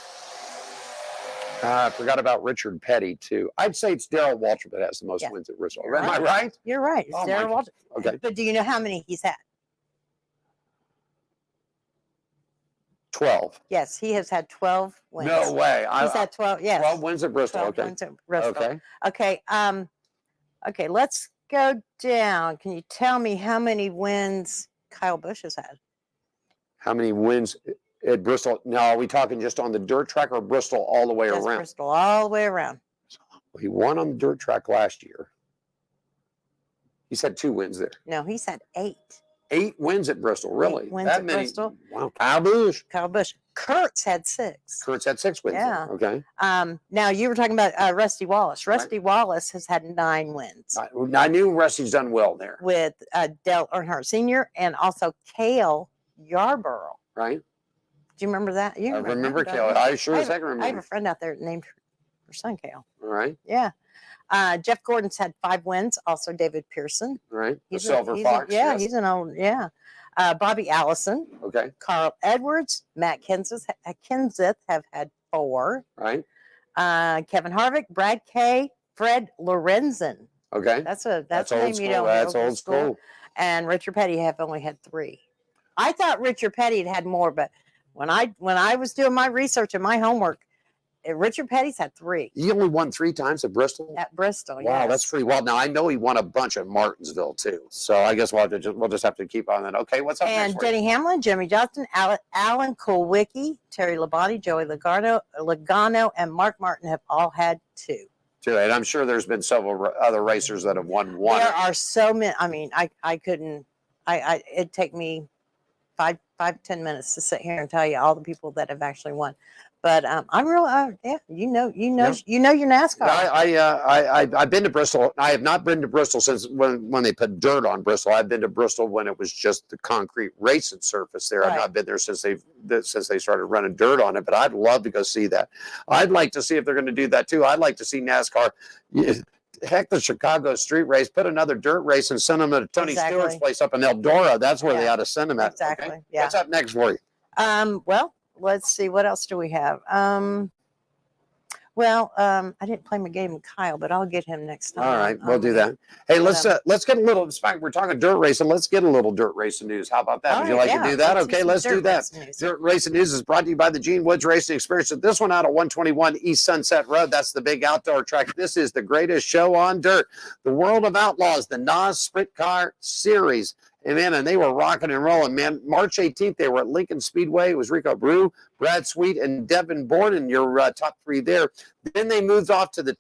I forgot about Richard Petty too. I'd say it's Darrell Waltrip that has the most wins at Bristol. Am I right? You're right. It's Darrell Waltrip. Okay. But do you know how many he's had? 12. Yes, he has had 12 wins. No way. He's had 12. Yes. 12 wins at Bristol. 12 Okay. wins at Bristol. Okay. Okay. Okay. Let's go down. Can you tell me how many wins Kyle Busch has had? How many wins at Bristol? Now, are we talking just on the dirt track or Bristol all the way Just around? Bristol all the way around. He won on the dirt track last year. He's had 2 wins there. No, he's had 8. 8 wins at Bristol, really? 8 wins that at many? Bristol. Wow. Kyle Busch. Kyle Busch. Kurt's had 6. Kurt's had 6 wins. Yeah. There. Okay. Now you were talking about Rusty Wallace. Rusty Wallace has had 9 wins I knew Rusty's done well there. with Dale Earnhardt Sr. and also Cale Yarborough. Right. Do you remember that? You I remember Cale. I sure as heck remember. I have a friend out there named her son Cale. All right. Yeah. Jeff Gordon's had 5 wins. Also David Pearson. All right. The He's Silver Fox. yes. He's an old, Bobby Allison. Okay. Carl Edwards. Matt Kenseth have had 4. Right. Kevin Harvick, Brad Kay, Fred Lorenzen. Okay. That's a old name school. you don't That's know. old school. And Richard Petty have only had 3. I thought Richard Petty had more, but when I was doing my research and my homework, Richard Petty's had 3. He only won 3 times at Bristol. At Bristol, Wow, yes. that's pretty well. Now I know he won a bunch at Martinsville too, so I guess we'll just have to keep on that. Okay, what's up And next? Denny Hamlin, Jimmy Johnson, Alan Kulwicki, Terry Labonte, Joey Logano, and Mark Martin have all had 2. And I'm sure there's been several other racers that have won 1. There are so many. I mean, I couldn't. It'd take me 5-10 minutes to sit here and tell you all the people that have actually won. But I'm real. You know your NASCAR. I've been to Bristol. I have not been to Bristol since when they put dirt on Bristol. I've been to Bristol when it was just the concrete racing surface there. Right. I've not been there since they started running dirt on it. But I'd love to go see that. I'd like to see if they're going to do that too. I'd like to see NASCAR. Heck, the Chicago street race, put another dirt race and send them to Tony Stewart's place up in Eldora. That's where they ought to send them at. Exactly. Okay? Yeah. What's up next for you? Well, let's see. What else do we have? Well, I didn't play my game with Kyle, but I'll get him next time. All right, we'll do that. Hey, let's get a little. In fact, we're talking dirt racing. Let's get a little dirt racing news. How about that? All Would you right, like to do that? let's Okay, some let's do dirt that. racing news. Dirt racing news is brought to you by the Gene Woods Racing Experience. This one out of 121 East Sunset Road. That's the big outdoor track. This is the greatest show on dirt. The World of Outlaws, the NAS Sprint Car Series. And they were rocking and rolling, man. March 18th, they were at Lincoln Speedway. It was Rico Brew, Brad Sweet, and Devin Borden, your top three there. Then they moved off to the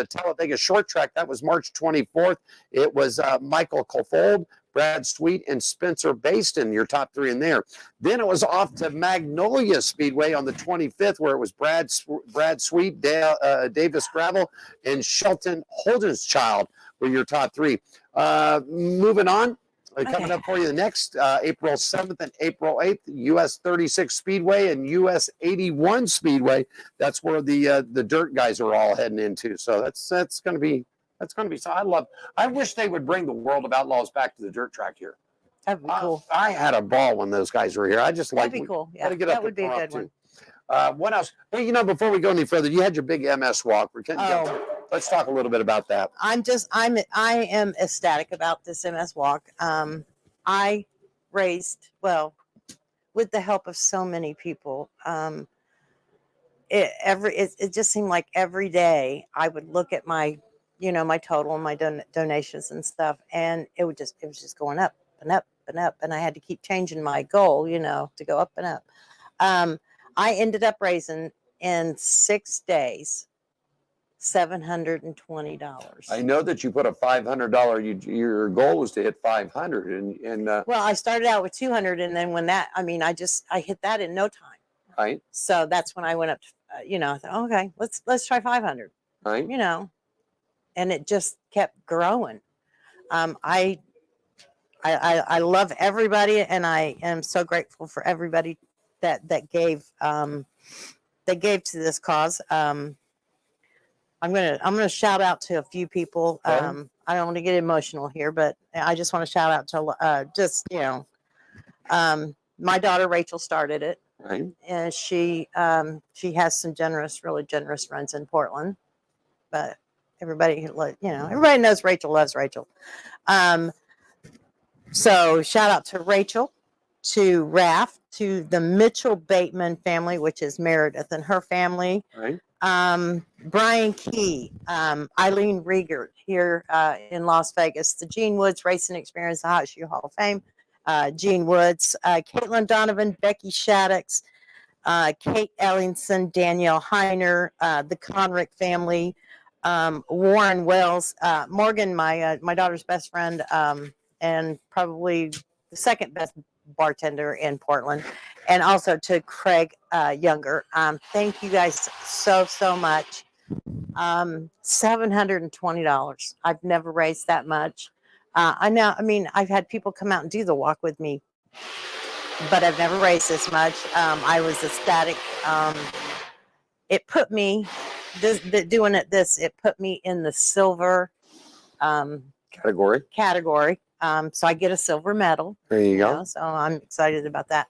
Talladega Short Track. That was March 24th. It was Michael Colfold, Brad Sweet, and Spencer Baston, your top three in there. Then it was off to Magnolia Speedway on the 25th, where it was Brad Sweet, Davis Gravel, and Shelton Holdenschild were your top three. Moving on. Coming up for you the next April 7th and April 8th, US 36 Speedway and US 81 Speedway. That's where the dirt guys are all heading into. So that's going to be so I wish they would bring the World of Outlaws back to the dirt track here. That'd be cool. I had a ball when those guys were here. I just like. That'd be cool. Yeah, get that up would be a good one. What else? Hey, before we go any further, you had your big MS walk. Let's talk a little bit about that. I am ecstatic about this MS walk. I raised, with the help of so many people, it just seemed like every day I would look at my, my total and my donations and stuff, and it was just going up and up and up, and I had to keep changing my goal, to go up and up. I ended up raising in 6 days $720. I know that you put a $500. Your goal was to hit 500, and well, I started out with 200, and then when I hit that in no time. Right. So that's when I went up to, I thought, okay, let's try 500. Right. And it just kept growing. I love everybody, and I am so grateful for everybody that gave to this cause. I'm gonna shout out to a few people. I don't want to get emotional here, but I just want to shout out to my daughter Rachel started it, right? And she has some really generous friends in Portland, but everybody knows Rachel loves Rachel. So shout out to Rachel, to Raph, to the Mitchell Bateman family, which is Meredith and her family. Right. Brian Key, Eileen Riegert here in Las Vegas, the Gene Woods Racing Experience, the Hot Shoe Hall of Fame, Gene Woods, Caitlin Donovan, Becky Shaddix, Kate Ellingson, Danielle Heiner, the Conrick family, Warren Wells, Morgan, my daughter's best friend, and probably the second best bartender in Portland, and also to Craig Younger. Thank you guys so much. $720. I've never raised that much. I've had people come out and do the walk with me, but I've never raised this much. I was ecstatic. It put me it put me in the silver category. So I get a silver medal. There you go. So I'm excited about that.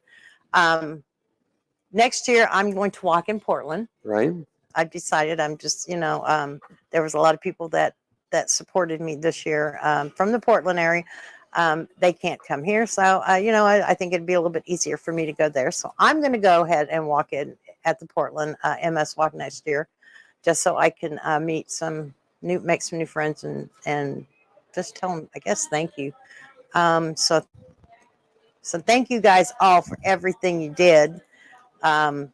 Next year, I'm going to walk in Portland. Right. I've decided I'm just, there was a lot of people that supported me this year from the Portland area. They can't come here. So, I think it'd be a little bit easier for me to go there. So I'm going to go ahead and walk in at the Portland MS Walk next year, just so I can make some new friends and just tell them, I guess, thank you. So thank you guys all for everything you did. I'm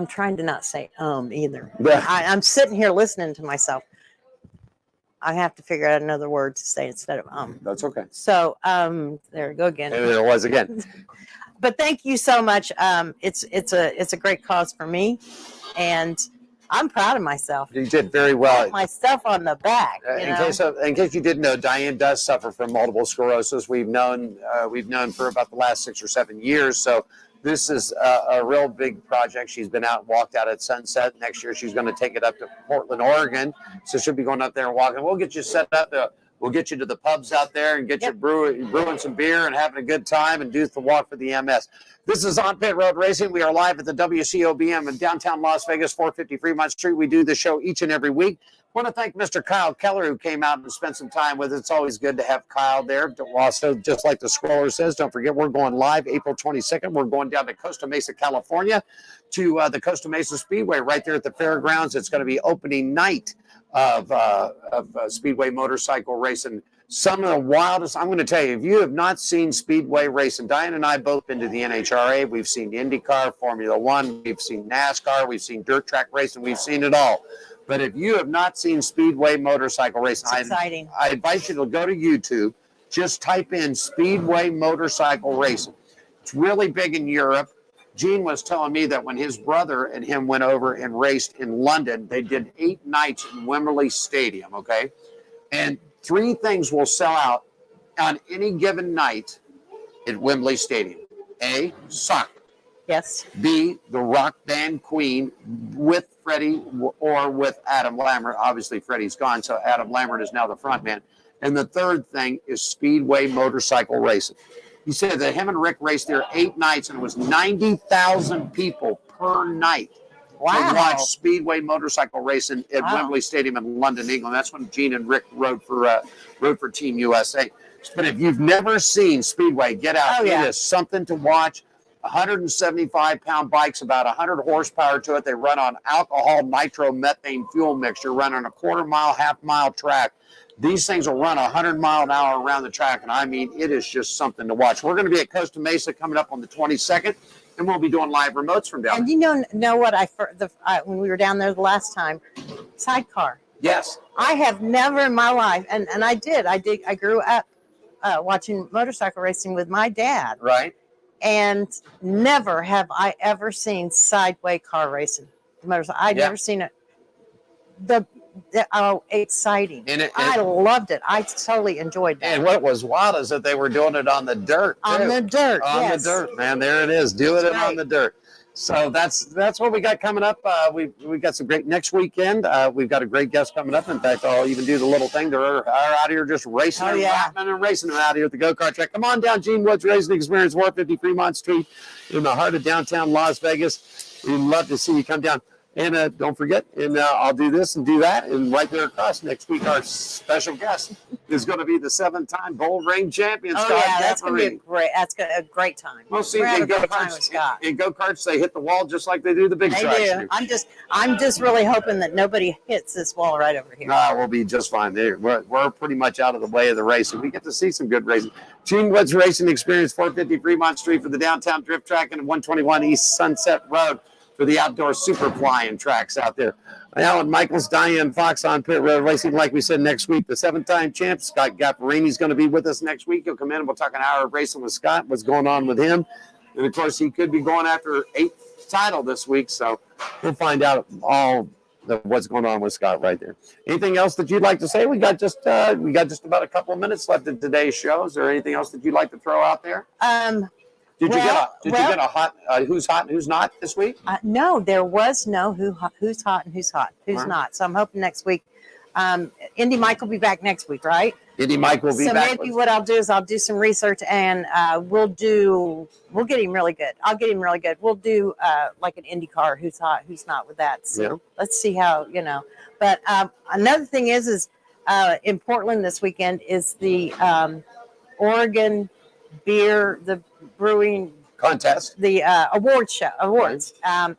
trying to not say either. Yeah. I'm sitting here listening to myself. I have to figure out another word to say instead of That's okay. So there we go again. And there it was again. But thank you so much. It's a great cause for me, and I'm proud of myself. You did very well. Pat myself on the back. In case you didn't know, Diane does suffer from multiple sclerosis. We've known for about the last 6 or 7 years. So this is a real big project. She's been out and walked out at Sunset. Next year, she's going to take it up to Portland, Oregon. So she'll be going up there and walking. We'll get you set up. We'll get you to the pubs out there and get you brewing some beer and having a good time and do the walk for the MS. This is On Pit Road Racing. We are live at the WCOBM in downtown Las Vegas, 450 Fremont Street. We do the show each and every week. I want to thank Mr. Kyle Keller, who came out and spent some time with us. It's always good to have Kyle there. Also, just like the scroller says, don't forget we're going live April 22nd. We're going down to Costa Mesa, California, to the Costa Mesa Speedway right there at the fairgrounds. It's going to be opening night of Speedway motorcycle racing. Some of the wildest, I'm going to tell you, if you have not seen Speedway racing, Diane and I both been to the NHRA. We've seen IndyCar, Formula One. We've seen NASCAR. We've seen dirt track racing. We've seen it all. But if you have not seen Speedway motorcycle racing, exciting. I invite you to go to YouTube. Just type in Speedway motorcycle racing. It's really big in Europe. Gene was telling me that when his brother and him went over and raced in London, they did 8 nights in Wembley Stadium, okay? And 3 things will sell out on any given night at Wembley Stadium. A, soccer. Yes. B, the rock band Queen with Freddie or with Adam Lambert. Obviously, Freddie's gone, so Adam Lambert is now the front man. And the third thing is Speedway motorcycle racing. He said that him and Rick raced there 8 nights, and it was 90,000 people per night to watch Speedway motorcycle racing at Wembley Stadium in London, England. That's when Gene and Rick rode for Team USA. But if you've never seen Speedway, get out. It is something to watch. 175-pound bikes, about 100 horsepower to it. They run on alcohol nitromethane fuel mixture, run on a quarter-mile, half-mile track. These things will run 100 mile an hour around the track, and I mean, it is just something to watch. We're going to be at Costa Mesa coming up on the 22nd, and we'll be doing live remotes from down there. And you know what? When we were down there the last time, sidecar. Yes. I have never in my life, and I grew up watching motorcycle racing with my dad. Right. And never have I ever seen sideway car racing. I'd never seen it. Exciting. I loved it. I totally enjoyed that. And what was wild is that they were doing it on the dirt. On the dirt, the dirt, man. There it is. Doing it on the dirt. So that's what we got coming up. We got some great next weekend. We've got a great guest coming up. In fact, I'll even do the little thing. They're out here just racing and racing out here at the go-kart track. Come on down, Gene Woods Racing Experience, 450 Fremont Street in the heart of downtown Las Vegas. We'd love to see you come down. And don't forget, and I'll do this and do that. And right there across next week, our special guest is going to be the 7-time Bull Ring champion, Scott. That's going to be a great time. We'll see. In go-karts, they hit the wall just like they do the big tracks. They do. I'm just really hoping that nobody hits this wall right over here. No, we'll be just fine there. We're pretty much out of the way of the race, and we get to see some good racing. Gene Woods Racing Experience, 450 Fremont Street for the downtown drift track and 121 East Sunset Road for the outdoor super flying tracks out there. Alan Michaels, Diane Fox on Pit Road Racing. Like we said, next week, the 7-time champ, Scott Gaffarini's going to be with us next week. He'll come in and we'll talk an hour of racing with Scott, what's going on with him. And, of course, he could be going after 8th title this week, so we'll find out all what's going on with Scott right there. Anything else that you'd like to say? We got just about a couple of minutes left in today's show. Is there anything else that you'd like to throw out there? Did you get a hot who's hot and who's not this week? No, there was no who's hot and who's not. So I'm hoping next week. Indy Mike will be back next week, right? Indy Mike will be back. So maybe what I'll do is I'll do some research and we'll get him really good. I'll get him really good. We'll do like an IndyCar who's hot, who's not with that. So let's see how, But another thing is in Portland this weekend is the Oregon beer, the brewing contest, the awards.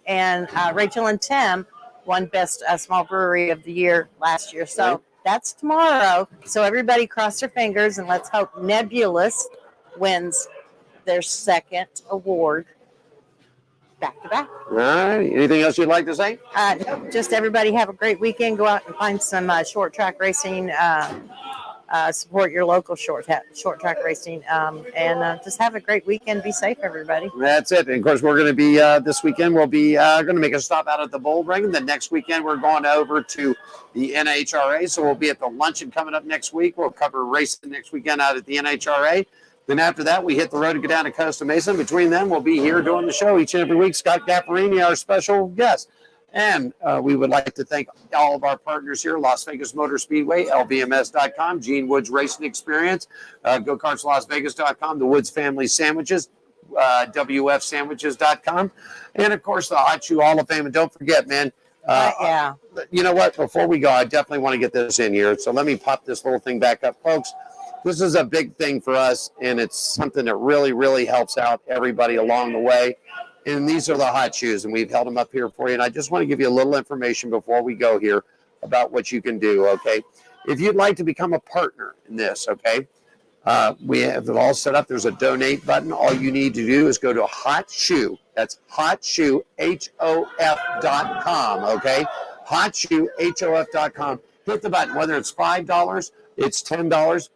And Rachel and Tim won best small brewery of the year last year. So that's tomorrow. So everybody cross their fingers and let's hope Nebulous wins their 2nd award back to back. All right. Anything else you'd like to say? No, just everybody have a great weekend. Go out and find some short track racing. Support your local short track racing, and just have a great weekend. Be safe, everybody. That's it. And of course, we're going to be this weekend. We'll be going to make a stop out at the Bull Ring. The next weekend, we're going over to the NHRA. So we'll be at the luncheon coming up next week. We'll cover racing next weekend out at the NHRA. Then after that, we hit the road to go down to Costa Mesa. Between them, we'll be here doing the show each and every week. Scott Gaffarini, our special guest. And we would like to thank all of our partners here, Las Vegas Motor Speedway, LVMS.com, Gene Woods Racing Experience, GoKartsLasVegas.com, the Woods Family Sandwiches, WFSandwiches.com, and, of course, the Hot Shoe Hall of Fame. And don't forget, man, you know what? Before we go, I definitely want to get this in here. So let me pop this little thing back up. Folks, this is a big thing for us, and it's something that really, really helps out everybody along the way. And these are the hot shoes, and we've held them up here for you. And I just want to give you a little information before we go here about what you can do, okay? If you'd like to become a partner in this, okay, we have it all set up. There's a donate button. All you need to do is go to Hot Shoe. That's HotShoe, HOF.com, okay? HotShoe, HOF.com. Hit the button, whether it's $5, it's $10, $50,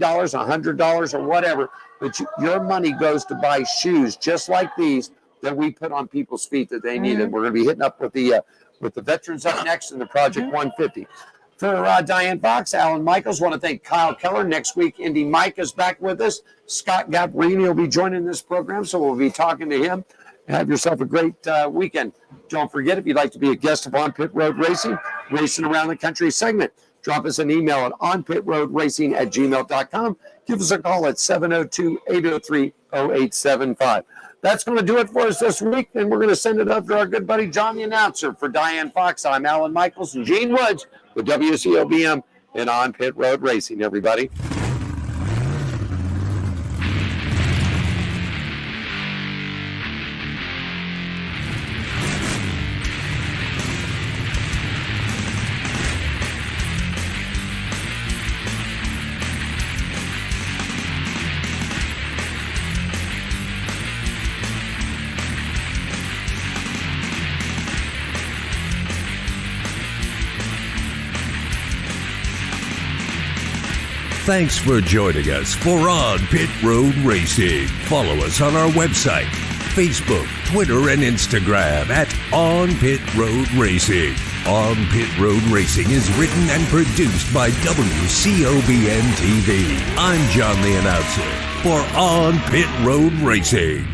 $100, or whatever. But your money goes to buy shoes just like these that we put on people's feet that they need. And we're going to be hitting up with the veterans up next in the Project 150. For Diane Fox, Alan Michaels, want to thank Kyle Keller. Next week, Indy Mike is back with us. Scott Gabrini will be joining this program, so we'll be talking to him. Have yourself a great weekend. Don't forget, if you'd like to be a guest of On Pit Road Racing, Racing Around the Country segment, drop us an email at onpitroadracing@gmail.com. Give us a call at 702-803-0875. That's going to do it for us this week, and we're going to send it up to our good buddy John, the announcer. For Diane Fox, I'm Alan Michaels and Gene Woods with WCOBM and On Pit Road Racing, everybody. Thanks for joining us for On Pit Road Racing. Follow us on our website, Facebook, Twitter, and Instagram at On Pit Road Racing. On Pit Road Racing is written and produced by WCOBN TV. I'm John the Announcer for On Pit Road Racing.